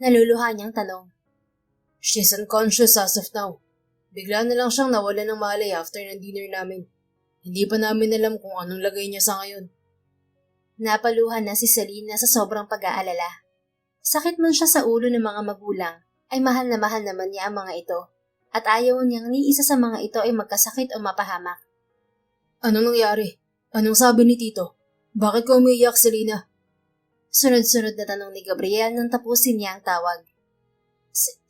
Naluluha niyang tanong. She's unconscious as of now. Bigla na lang siyang nawala ng malay after ng dinner namin. Hindi pa namin alam kung anong lagay niya sa ngayon. Napaluhan na si Selena sa sobrang pag-aalala. Sakit man siya sa ulo ng mga magulang, ay mahal naman niya ang mga ito. At ayaw niyang ni isa sa mga ito ay magkasakit o mapahamak. Anong nangyari? Anong sabi ni Tito? Bakit ka umiiyak, Selena? Sunod-sunod na tanong ni Gabriel nang tapusin niya ang tawag.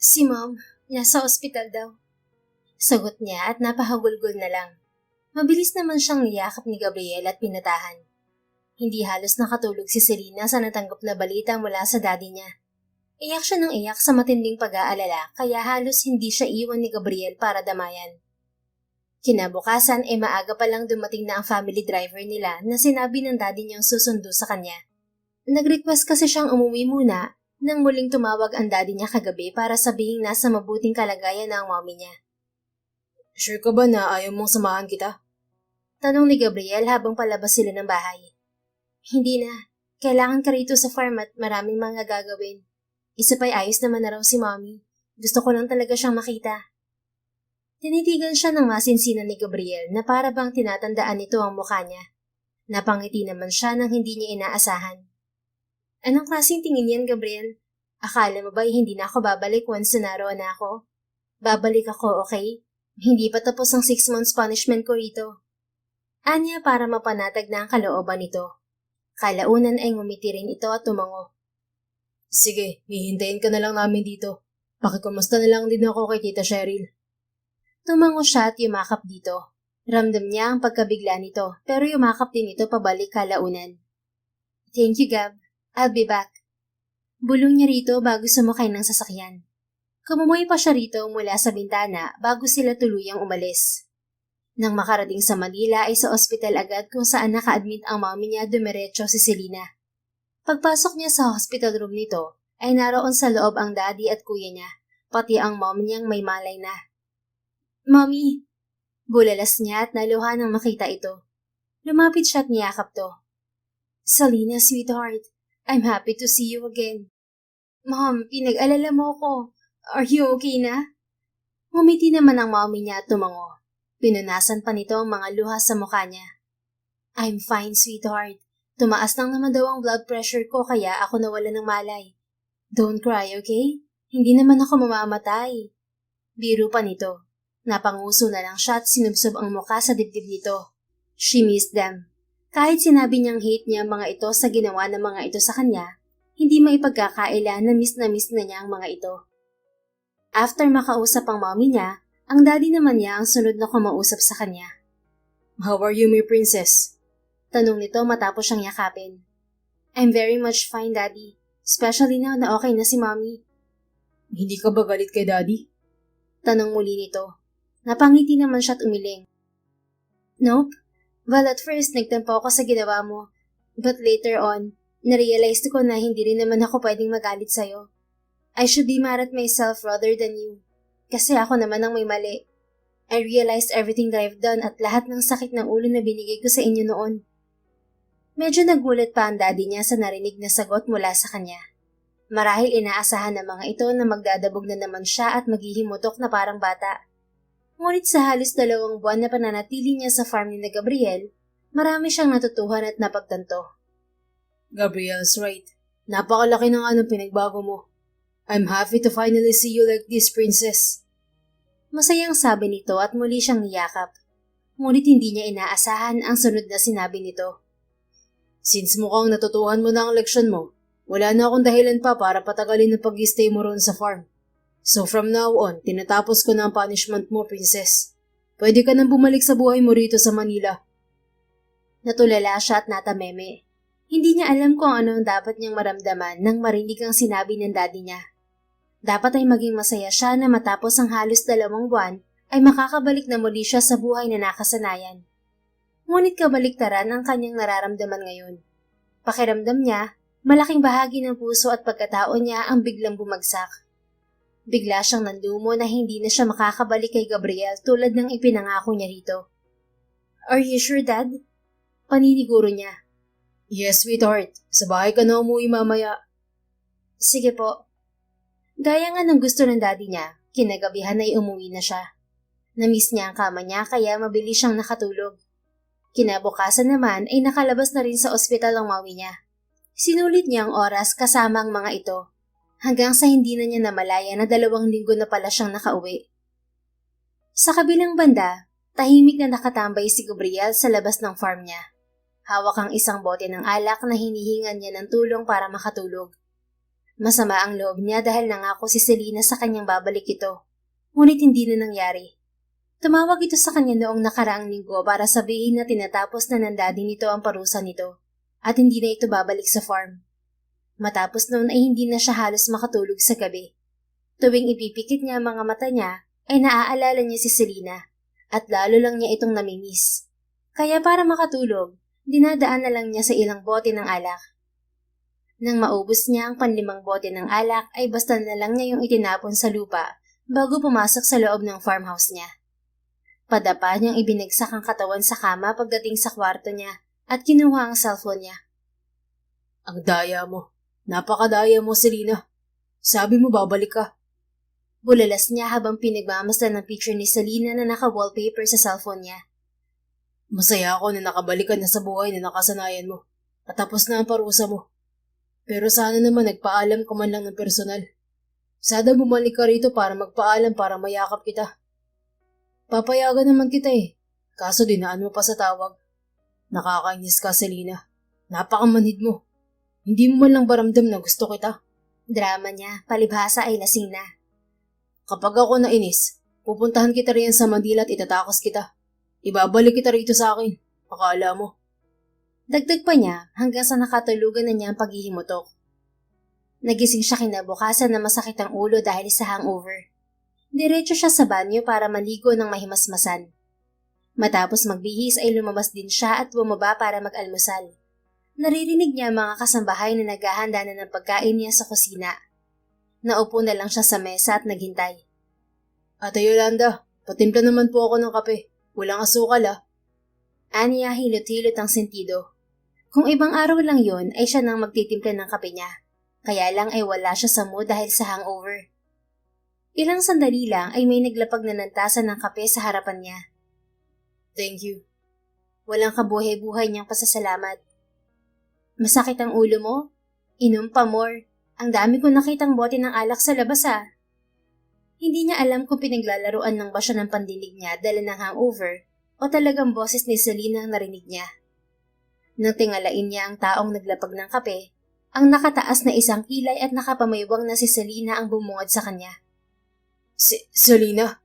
Si Mom, nasa ospital daw. Sagot niya at napahagulgol na lang. Mabilis naman siyang niyakap ni Gabriel at pinatahan. Hindi halos nakatulog si Selena sa natanggap na balita mula sa daddy niya. Iyak siya ng iyak sa matinding pag-aalala kaya halos hindi siya iwan ni Gabriel para damayan. Kinabukasan ay maaga pa lang dumating na ang family driver nila na sinabi ng daddy niyang susundo sa kanya. Nag-request kasi siyang umuwi muna nang muling tumawag ang daddy niya kagabi para sabihing nasa mabuting kalagayan na ang mommy niya. Sure ka ba na ayaw mong samahan kita? Tanong ni Gabriel habang palabas sila ng bahay. Hindi na. Kailangan ka rito sa farm at maraming mga gagawin. Isa pa'y ayos naman na raw si mommy. Gusto ko lang talaga siyang makita. Tinitigan siya ng masinsinan ni Gabriel na para bang tinatandaan nito ang mukha niya. Napangiti naman siya nang hindi niya inaasahan. Anong klaseng tingin yan, Gabriel? Akala mo ba'y hindi na ako babalik once na naroon na ako? Babalik ako, okay? Hindi pa tapos ang 6 months punishment ko rito. Anya para mapanatag na ang kalooban nito. Kalaunan ay ngumiti rin ito at tumango. Sige, hihintayin ka na lang namin dito. Pakikumusta na lang din ako kay Tita Cheryl. Tumango siya at yumakap dito. Ramdam niya ang pagkabigla nito pero yumakap din ito pabalik kalaunan. Thank you, Gab. I'll be back. Bulong niya rito bago sumakay ng sasakyan. Kumumoy pa siya rito mula sa bintana bago sila tuluyang umalis. Nang makarating sa Manila ay sa ospital agad kung saan naka-admit ang mommy niya dumiretso si Selena. Pagpasok niya sa hospital room nito ay naroon sa loob ang daddy at kuya niya, pati ang mom niyang may malay na. Mommy! Bulalas niya at naluha nang makita ito. Lumapit siya at niyakap to. Selena, sweetheart, I'm happy to see you again. Mom, pinag-alala mo ko. Are you okay na? Ngumiti naman ang mommy niya at tumango. Pinunasan pa nito ang mga luha sa mukha niya. I'm fine, sweetheart. Tumaas lang naman daw ang blood pressure ko kaya ako nawala ng malay. Don't cry, okay? Hindi naman ako mamamatay. Biro pa nito. Napanguso na lang siya at sinubsob ang mukha sa dibdib nito. She missed them. Kahit sinabi niyang hate niya ang mga ito sa ginawa ng mga ito sa kanya, hindi maipagkakaila na miss na niya ang mga ito. After makausap ang mommy niya, ang daddy naman niya ang sunod na kumausap sa kanya. How are you, my princess? Tanong nito matapos siyang yakapin. I'm very much fine, daddy. Especially now na okay na si mommy. Hindi ka ba galit kay daddy? Tanong muli nito. Napangiti naman siya at umiling. Nope. Well, at first, nagtampo ako sa ginawa mo. But later on, narealize ko na hindi rin naman ako pwedeng magalit sa'yo. I should be mad at myself rather than you. Kasi ako naman ang may mali. I realized everything that I've done at lahat ng sakit ng ulo na binigay ko sa inyo noon. Medyo nagulat pa ang daddy niya sa narinig na sagot mula sa kanya. Marahil inaasahan ng mga ito na magdadabog na naman siya at maghihimutok na parang bata. Ngunit sa halos 2 buwan na pananatili niya sa farm ni na Gabriel, marami siyang natutuhan at napagtanto. Gabriel's right. Napakalaki ng anong pinagbago mo. I'm happy to finally see you like this, princess. Masayang sabi nito at muli siyang niyakap. Ngunit hindi niya inaasahan ang sunod na sinabi nito. Since mukhang natutuhan mo na ang leksyon mo, wala na akong dahilan pa para patagalin ang pag-stay mo roon sa farm. So from now on, tinatapos ko na ang punishment mo, princess. Pwede ka nang bumalik sa buhay mo rito sa Manila. Natulala siya at natameme. Hindi niya alam kung ano ang dapat niyang maramdaman nang marinig ang sinabi ng daddy niya. Dapat ay maging masaya siya na matapos ang halos 2 buwan ay makakabalik na muli siya sa buhay na nakasanayan. Ngunit kabaliktaran ang kanyang nararamdaman ngayon. Pakiramdam niya, malaking bahagi ng puso at pagkatao niya ang biglang bumagsak. Bigla siyang nandumo na hindi na siya makakabalik kay Gabriel tulad ng ipinangako niya rito. Are you sure, Dad? Paniniguro niya. Yes, sweetheart. Sa bahay ka na umuwi mamaya. Sige po. Gaya nga ng gusto ng daddy niya, kinagabihan ay umuwi na siya. Namiss niya ang kama niya kaya mabilis siyang nakatulog. Kinabukasan naman ay nakalabas na rin sa ospital ang mami niya. Sinulit niya ang oras kasama ang mga ito, hanggang sa hindi na niya namalaya na 2 linggo na pala siyang nakauwi. Sa kabilang banda, tahimik na nakatambay si Gabriel sa labas ng farm niya. Hawak ang isang bote ng alak na hinihingan niya ng tulong para makatulog. Masama ang loob niya dahil nangako si Selena sa kanyang babalik ito, ngunit hindi na nangyari. Tumawag ito sa kanya noong nakaraang linggo para sabihin na tinatapos na ng daddy nito ang parusa nito at hindi na ito babalik sa farm. Matapos noon ay hindi na siya halos makatulog sa gabi. Tuwing ipipikit niya ang mga mata niya ay naaalala niya si Selena at lalo lang niya itong namimiss. Kaya para makatulog, dinadaan na lang niya sa ilang bote ng alak. Nang maubos niya ang 5 bote ng alak ay basta na lang niya yung itinapon sa lupa bago pumasok sa loob ng farmhouse niya. Padapa niyang ibinagsak ang katawan sa kama pagdating sa kwarto niya at kinuha ang cellphone niya. Ang daya mo. Napakadaya mo, Selena. Sabi mo babalik ka. Bulalas niya habang pinagmamasdan ng picture ni Selena na naka-wallpaper sa cellphone niya. Masaya ako na nakabalik ka na sa buhay na nakasanayan mo at tapos na ang parusa mo. Pero sana naman nagpaalam ka man lang ng personal. Sana bumalik ka rito para magpaalam para mayakap kita. Papayagan naman kita eh. Kaso dinaan mo pa sa tawag. Nakakainis ka, Selena. Napakamanhid mo. Hindi mo man lang baramdam na gusto kita. Drama niya, palibhasa ay lasing na. Kapag ako nainis, pupuntahan kita riyan sa Manila at itatakos kita. Ibabalik kita rito sa akin. Akala mo. Dagdag pa niya hanggang sa nakatulugan na niya ang paghihimutok. Nagising siya kinabukasan na masakit ang ulo dahil sa hangover. Diretso siya sa banyo para maligo ng mahimasmasan. Matapos magbihis ay lumabas din siya at bumaba para mag-almusal. Naririnig niya mga kasambahay na naghahanda na ng pagkain niya sa kusina. Naupo na lang siya sa mesa at naghintay. Ate Yolanda, patimpla naman po ako ng kape. Walang asukal Aniya hilot-hilot ang sentido. Kung ibang araw lang yon ay siya nang magtitimpla ng kape niya. Kaya lang ay wala siya sa mood dahil sa hangover. Ilang sandali lang ay may naglapag na nantasan ng kape sa harapan niya. Thank you. Walang kabuhay-buhay niyang pasasalamat. Masakit ang ulo mo? Inom pa more. Ang dami kong nakitang bote ng alak sa labas Hindi niya alam kung pinaglalaruan ng ba siya ng pandinig niya dala ng hangover o talagang boses ni Selena ang narinig niya. Nang tingalain niya ang taong naglapag ng kape, ang nakataas na isang kilay at nakapamaywang na si Selena ang bumungad sa kanya. Selena?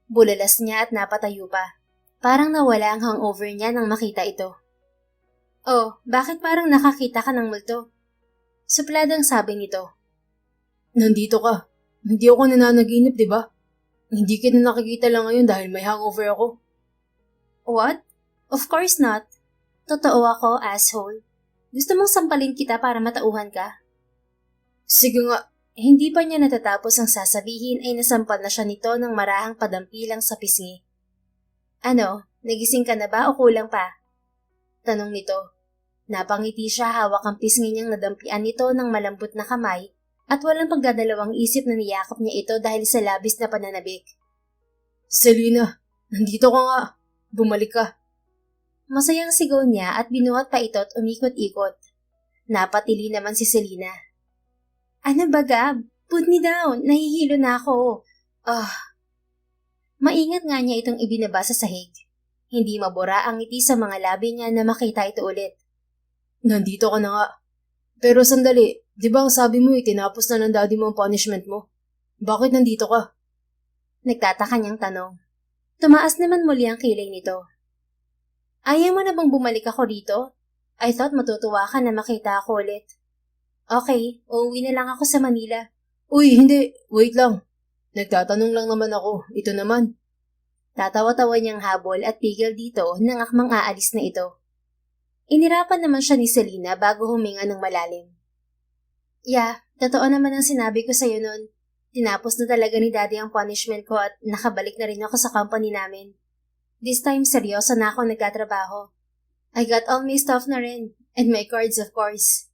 Bulalas niya at napatayo pa. Parang nawala ang hangover niya nang makita ito. Oh, bakit parang nakakita ka ng multo? Supladang sabi nito. Nandito ka. Hindi ako nananaginip, di ba? Hindi kita nakikita lang ngayon dahil may hangover ako. What? Of course not. Totoo ako, asshole. Gusto mong sampalin kita para matauhan ka? Sige nga. Hindi pa niya natatapos ang sasabihin ay nasampal na siya nito ng marahang padampilang sa pisngi. Ano, nagising ka na ba o kulang pa? Tanong nito. Napangiti siya hawak ang pisngi niyang nadampian nito ng malambot na kamay at walang pagdadalawang isip na niyakap niya ito dahil sa labis na pananabik. Selena, nandito ka nga. Bumalik ka. Masayang sigaw niya at binuhat pa ito at umikot-ikot. Napatili naman si Selena. Ano ba, Gab? Put me down. Nahihilo na ako. Maingat nga niya itong ibinaba sa sahig. Hindi mabura ang ngiti sa mga labi niya na makita ito ulit. Nandito ka na nga. Pero sandali, di ba ang sabi mo itinapos na ng daddy mo ang punishment mo? Bakit nandito ka? Nagtataka niyang tanong. Tumaas naman muli ang kilay nito. Ayaw mo na bang bumalik ako rito? I thought matutuwa ka na makita ako ulit. Okay, uuwi na lang ako sa Manila. Uy, hindi. Wait lang. Nagtatanong lang naman ako. Ito naman. Tatawa-tawa niyang habol at pigil dito nang akmang aalis na ito. Inirapan naman siya ni Selena bago huminga ng malalim. Yeah, totoo naman ang sinabi ko sa'yo noon. Tinapos na talaga ni Daddy ang punishment ko at nakabalik na rin ako sa company namin. This time, seryoso na ako nagtatrabaho. I got all my stuff na rin, and my cards of course.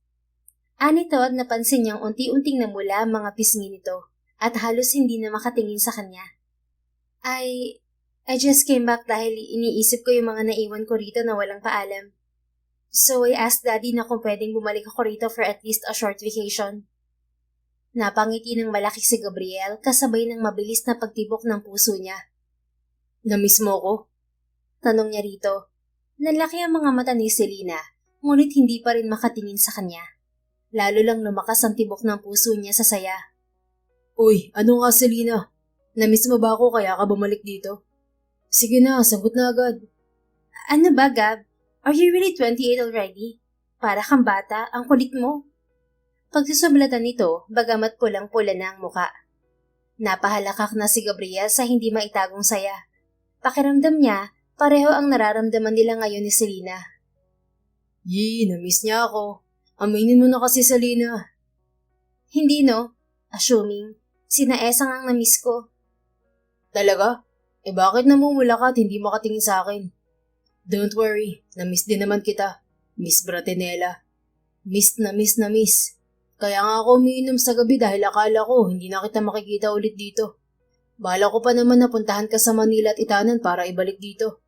Anito at napansin niyang unti-unting namula ang mga pisngi nito at halos hindi na makatingin sa kanya. I just came back dahil iniisip ko yung mga naiwan ko rito na walang paalam. So I asked Daddy na kung pwedeng bumalik ako rito for at least a short vacation. Napangiti ng malaki si Gabriel kasabay ng mabilis na pagtibok ng puso niya. Namiss mo ko? Tanong niya rito. Nalaki ang mga mata ni Selena, ngunit hindi pa rin makatingin sa kanya. Lalo lang lumakas ang tibok ng puso niya sa saya. Uy, ano nga Selena? Namiss mo ba ako kaya ka bumalik dito? Sige na, sagot na agad. Ano ba, Gab? Are you really 28 already? Para kang bata, ang kulit mo. Pagsusublatan nito, bagamat pulang-pula na ang muka. Napahalakak na si Gabriel sa hindi maitagong saya. Pakiramdam niya, pareho ang nararamdaman nila ngayon ni Selena. Yee, namiss niya ako. Aminin mo na kasi Selena. Hindi no, assuming, sina Esang ang namiss ko. Talaga? Bakit namumula ka at hindi makatingin sa akin? Don't worry, na-miss din naman kita. Miss Bratinella. Miss na miss na miss. Kaya nga ako umiinom sa gabi dahil akala ko hindi na kita makikita ulit dito. Bala ko pa naman napuntahan ka sa Manila at Itanan para ibalik dito.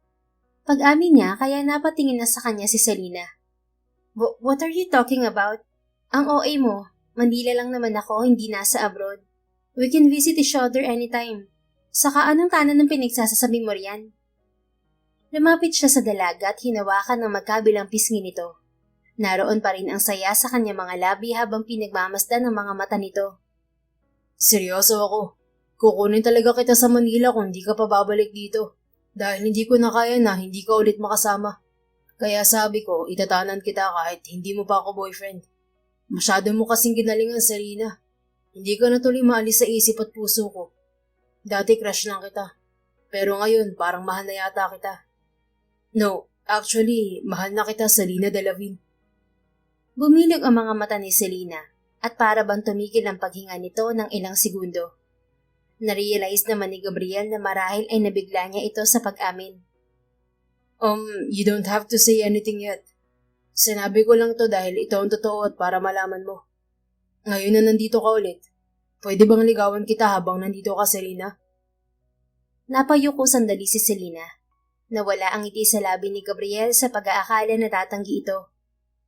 Pag-amin niya kaya napatingin na sa kanya si Selena. What are you talking about? Ang OA mo, Manila lang naman ako, hindi nasa abroad. We can visit each other anytime. Saka anong kanan ng pinagsasasabi mo riyan? Lumapit siya sa dalaga at hinawakan ng magkabilang pisngi nito. Naroon pa rin ang saya sa kanya mga labi habang pinagmamasdan ng mga mata nito. Seryoso ako. Kukunin talaga kita sa Manila kung hindi ka pa babalik dito. Dahil hindi ko na kaya na hindi ka ulit makasama. Kaya sabi ko, itatanan kita kahit hindi mo pa ako boyfriend. Masyado mo kasing ginalingan, Selena. Hindi ka na tuloy maalis sa isip at puso ko. Dati crush lang kita. Pero ngayon, parang mahal na yata kita. No, actually, mahal na kita, Selena Delavin. Bumilog ang mga mata ni Selena at para bang tumigil ang paghinga nito ng ilang segundo. Narealize naman ni Gabriel na marahil ay nabigla niya ito sa pag-amin. You don't have to say anything yet. Sinabi ko lang to dahil ito ang totoo at para malaman mo. Ngayon na nandito ka ulit, pwede bang ligawan kita habang nandito ka, Selena? Napayuko sandali si Selena. Nawala ang ngiti sa labi ni Gabriel sa pag-aakala na tatanggi ito.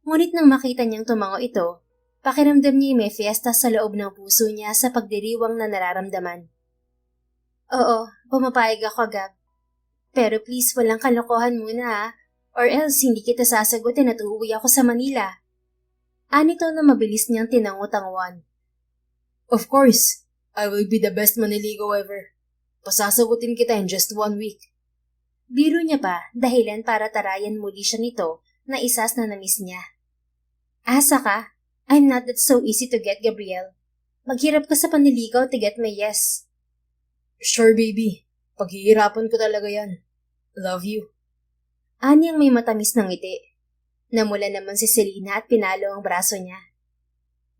Ngunit nang makita niyang tumango ito, pakiramdam niya may fiesta sa loob ng puso niya sa pagdiriwang na nararamdaman. Oo, pumapayag ako, Gab. Pero please walang kalokohan muna ha, or else hindi kita sasagutin at uuwi ako sa Manila. Anito na mabilis niyang tinangutanguan. Of course, I will be the best maniligaw ever. Pasasagutin kita in just 1 week. Biro niya pa, dahilan para tarayan muli siya nito na isas na namiss niya. Asa ka? I'm not that so easy to get, Gabriel. Maghirap ka sa paniligaw to get my yes. Sure, baby. Paghihirapan ko talaga yan. Love you. Anyang may matamis ng ngiti. Namula naman si Selena at pinalo ang braso niya.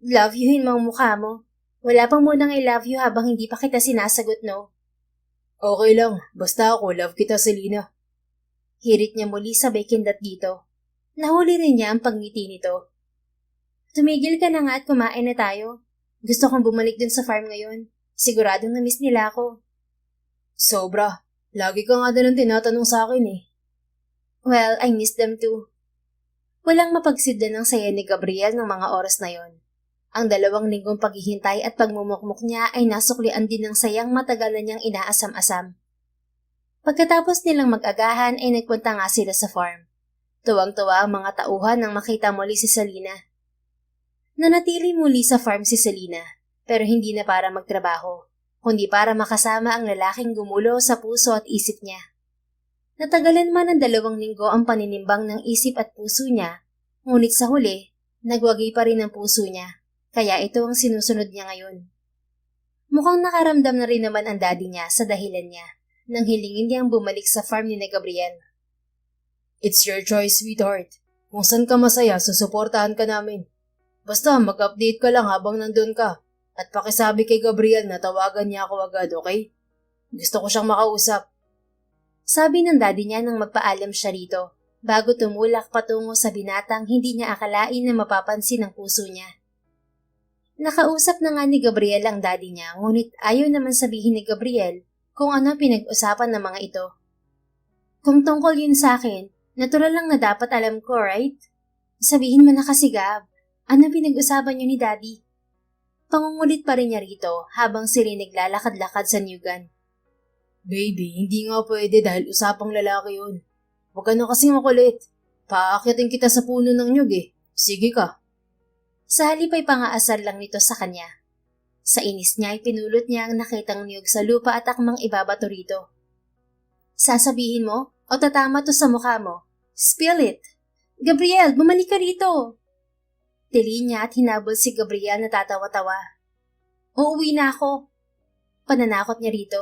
Love you yung mga mukha mo. Wala pang munang I love you habang hindi pa kita sinasagot, no? Okay lang. Basta ako, love kita, Selena. Hirit niya muli sabay kindat dito. Nahuli rin niya ang pagngiti nito. Tumigil ka na nga at kumain na tayo. Gusto kong bumalik dun sa farm ngayon. Siguradong na-miss nila ako. Sobra. Lagi ka nga din ang tinatanong sa akin eh. Well, I miss them too. Walang mapagsidlan ng saya ni Gabriel ng mga oras na yon. Ang 2 linggong paghihintay at pagmumukmuk niya ay nasuklian din ng sayang matagal na niyang inaasam-asam. Pagkatapos nilang mag-agahan ay nagpunta nga sila sa farm. Tuwang-tuwa ang mga tauhan nang makita muli si Selena. Nanatili muli sa farm si Selena, pero hindi na para magtrabaho, kundi para makasama ang lalaking gumulo sa puso at isip niya. Natagalan man ng 2 linggo ang paninimbang ng isip at puso niya, ngunit sa huli, nagwagi pa rin ang puso niya, kaya ito ang sinusunod niya ngayon. Mukhang nakaramdam na rin naman ang daddy niya sa dahilan niya, nang hilingin niyang bumalik sa farm ni Gabriel. It's your choice, sweetheart. Kung saan ka masaya, susuportahan ka namin. Basta mag-update ka lang habang nandun ka. At pakisabi kay Gabriel na tawagan niya ako agad, okay? Gusto ko siyang makausap. Sabi ng daddy niya nang magpaalam siya rito, bago tumulak patungo sa binatang hindi niya akalain na mapapansin ang puso niya. Nakausap na nga ni Gabriel ang daddy niya, ngunit ayaw naman sabihin ni Gabriel kung ano pinag-usapan ng mga ito. Kung tungkol yun sa akin, natural lang na dapat alam ko, right? Sabihin mo na kasi, Gab, ano pinag-usapan niyo ni daddy? Pangungulit pa rin niya rito habang sila naglalakad-lakad sa Newgan. Baby, hindi nga pwede dahil usapang lalaki yun. Huwag ka na kasing makulit. Paakyatin kita sa puno ng nyug eh. Sige ka. Sa halip ay pangaasar lang nito sa kanya. Sa inis niya ay pinulot niya ang nakitang niyog sa lupa at akmang ibabato rito. Sasabihin mo o tatama to sa mukha mo? Spill it! Gabriel, bumalik ka rito! Tili niya at hinabol si Gabriel na tatawa-tawa. Uuwi na ako. Pananakot niya rito.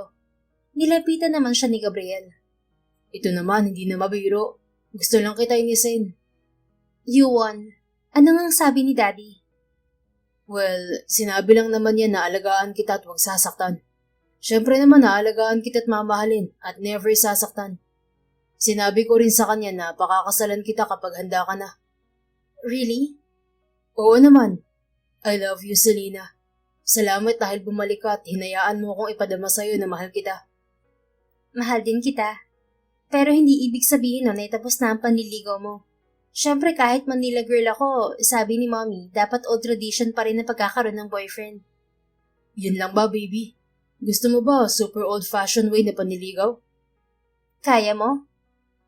Nilapitan naman siya ni Gabriel. Ito naman, hindi na mabiro. Gusto lang kita inisin. You won. Ano ngang sabi ni Daddy? Well, sinabi lang naman niya na alagaan kita at huwag sasaktan. Siyempre naman na alagaan kita at mamahalin at never sasaktan. Sinabi ko rin sa kanya na pakakasalan kita kapag handa ka na. Really? Oo naman. I love you, Selena. Salamat dahil bumalik ka at hinayaan mo akong ipadama sa'yo na mahal kita. Mahal din kita. Pero hindi ibig sabihin na tapos na ang panliligaw mo. Siyempre kahit Manila girl ako, sabi ni Mommy, dapat old tradition pa rin na pagkakaroon ng boyfriend. Yun lang ba, baby? Gusto mo ba super old-fashioned way na panliligaw? Kaya mo?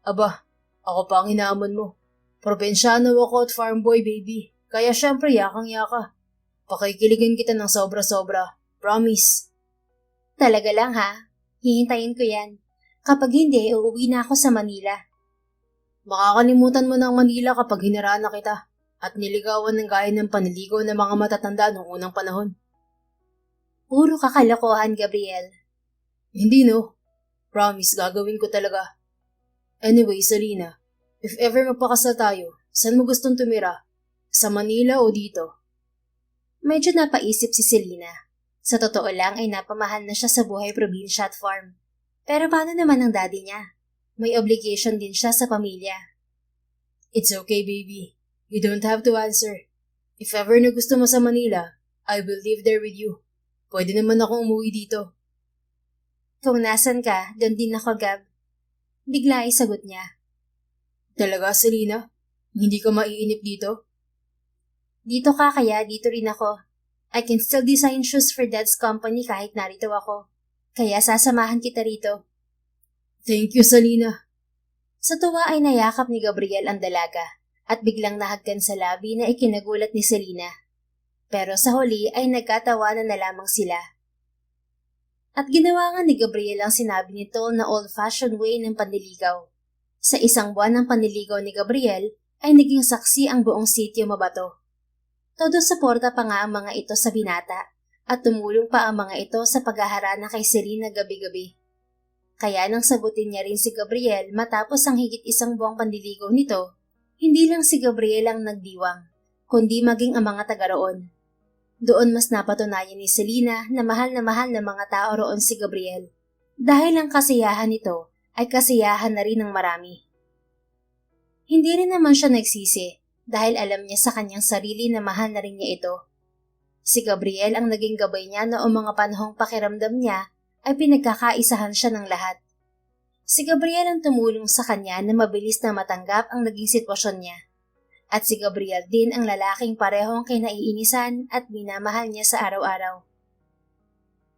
Aba, ako pa ang hinahamon mo. Probensyano ako at farm boy, baby. Kaya syempre yakang-yaka. Pakikiligin kita ng sobra-sobra. Promise. Talaga lang ha? Hihintayin ko yan. Kapag hindi, uuwi na ako sa Manila. Makakalimutan mo ng Manila kapag hinaraan na kita at niligawan ng gaya ng panliligaw ng mga matatanda noong unang panahon. Puro kakalokohan, Gabriel. Hindi no. Promise, gagawin ko talaga. Anyway, Selena, if ever magpakasal tayo, saan mo gustong tumira? Sa Manila o dito? Medyo napaisip si Selena. Sa totoo lang ay napamahal na siya sa buhay probinsya at farm. Pero paano naman ang daddy niya? May obligation din siya sa pamilya. It's okay, baby. You don't have to answer. If ever na gusto mo sa Manila, I will live there with you. Pwede naman akong umuwi dito. Kung nasan ka, doon din ako, Gab. Bigla ay sagot niya. Talaga, Selena? Hindi ka maiinip dito? Dito ka kaya dito rin ako. I can still design shoes for Dad's company kahit narito ako. Kaya sasamahan kita rito. Thank you, Selena. Sa tuwa ay nayakap ni Gabriel ang dalaga at biglang nahagkan sa labi na ikinagulat ni Selena. Pero sa huli ay nagkatawanan na lamang sila. At ginawa nga ni Gabriel ang sinabi nito na old-fashioned way ng panliligaw. Sa isang buwan ng panliligaw ni Gabriel ay naging saksi ang buong sitio Mabato. Todo suporta pa nga ang mga ito sa binata at tumulong pa ang mga ito sa paghaharana kay Selena gabi-gabi. Kaya nang sagutin niya rin si Gabriel matapos ang higit isang buwang panliligaw nito, hindi lang si Gabriel ang nagdiwang, kundi maging ang mga taga roon. Doon mas napatunayan ni Selena na mahal ng mga tao roon si Gabriel. Dahil ang kasiyahan nito ay kasiyahan na rin ng marami. Hindi rin naman siya nagsisi dahil alam niya sa kanyang sarili na mahal na rin niya ito. Si Gabriel ang naging gabay niya noong mga panahong pakiramdam niya ay pinagkakaisahan siya ng lahat. Si Gabriel ang tumulong sa kanya na mabilis na matanggap ang naging sitwasyon niya. At si Gabriel din ang lalaking parehong kinaiinisan at minamahal niya sa araw-araw.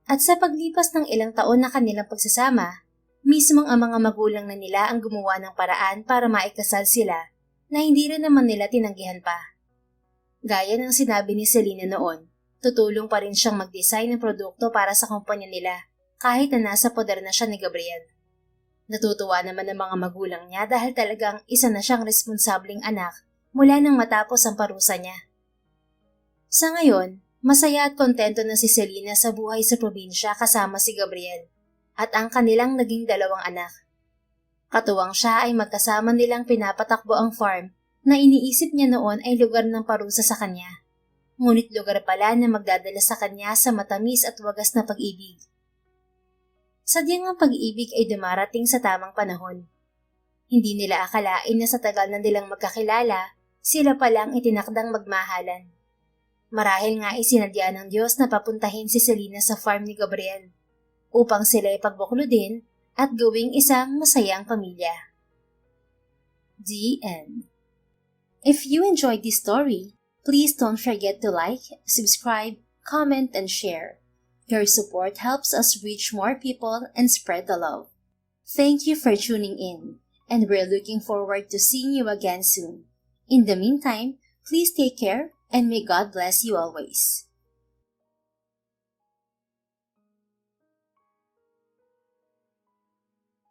At sa paglipas ng ilang taon na kanilang pagsasama, mismong ang mga magulang na nila ang gumawa ng paraan para maikasal sila na hindi rin naman nila tinanggihan pa. Gaya ng sinabi ni Selena noon, tutulong pa rin siyang mag-design ng produkto para sa kumpanya nila kahit na nasa poder na siya ni Gabriel. Natutuwa naman ang mga magulang niya dahil talagang isa na siyang responsabling anak mula nang matapos ang parusa niya. Sa ngayon, masaya at kontento na si Selena sa buhay sa probinsya kasama si Gabriel at ang kanilang naging dalawang anak. Katuwang siya ay magkasama nilang pinapatakbo ang farm na iniisip niya noon ay lugar ng parusa sa kanya. Ngunit lugar pala na magdadala sa kanya sa matamis at wagas na pag-ibig. Sadyang ang pag-ibig ay dumarating sa tamang panahon. Hindi nila akalain na sa tagal na nilang magkakilala, sila palang itinakdang magmahalan. Marahil nga isinadya ng Diyos na papuntahin si Selena sa farm ni Gabriel upang sila ay pagbuklodin at gawing isang masayang pamilya. The End. If you enjoyed this story, please don't forget to like, subscribe, comment, and share. Your support helps us reach more people and spread the love. Thank you for tuning in, and we're looking forward to seeing you again soon. In the meantime, please take care and may God bless you always.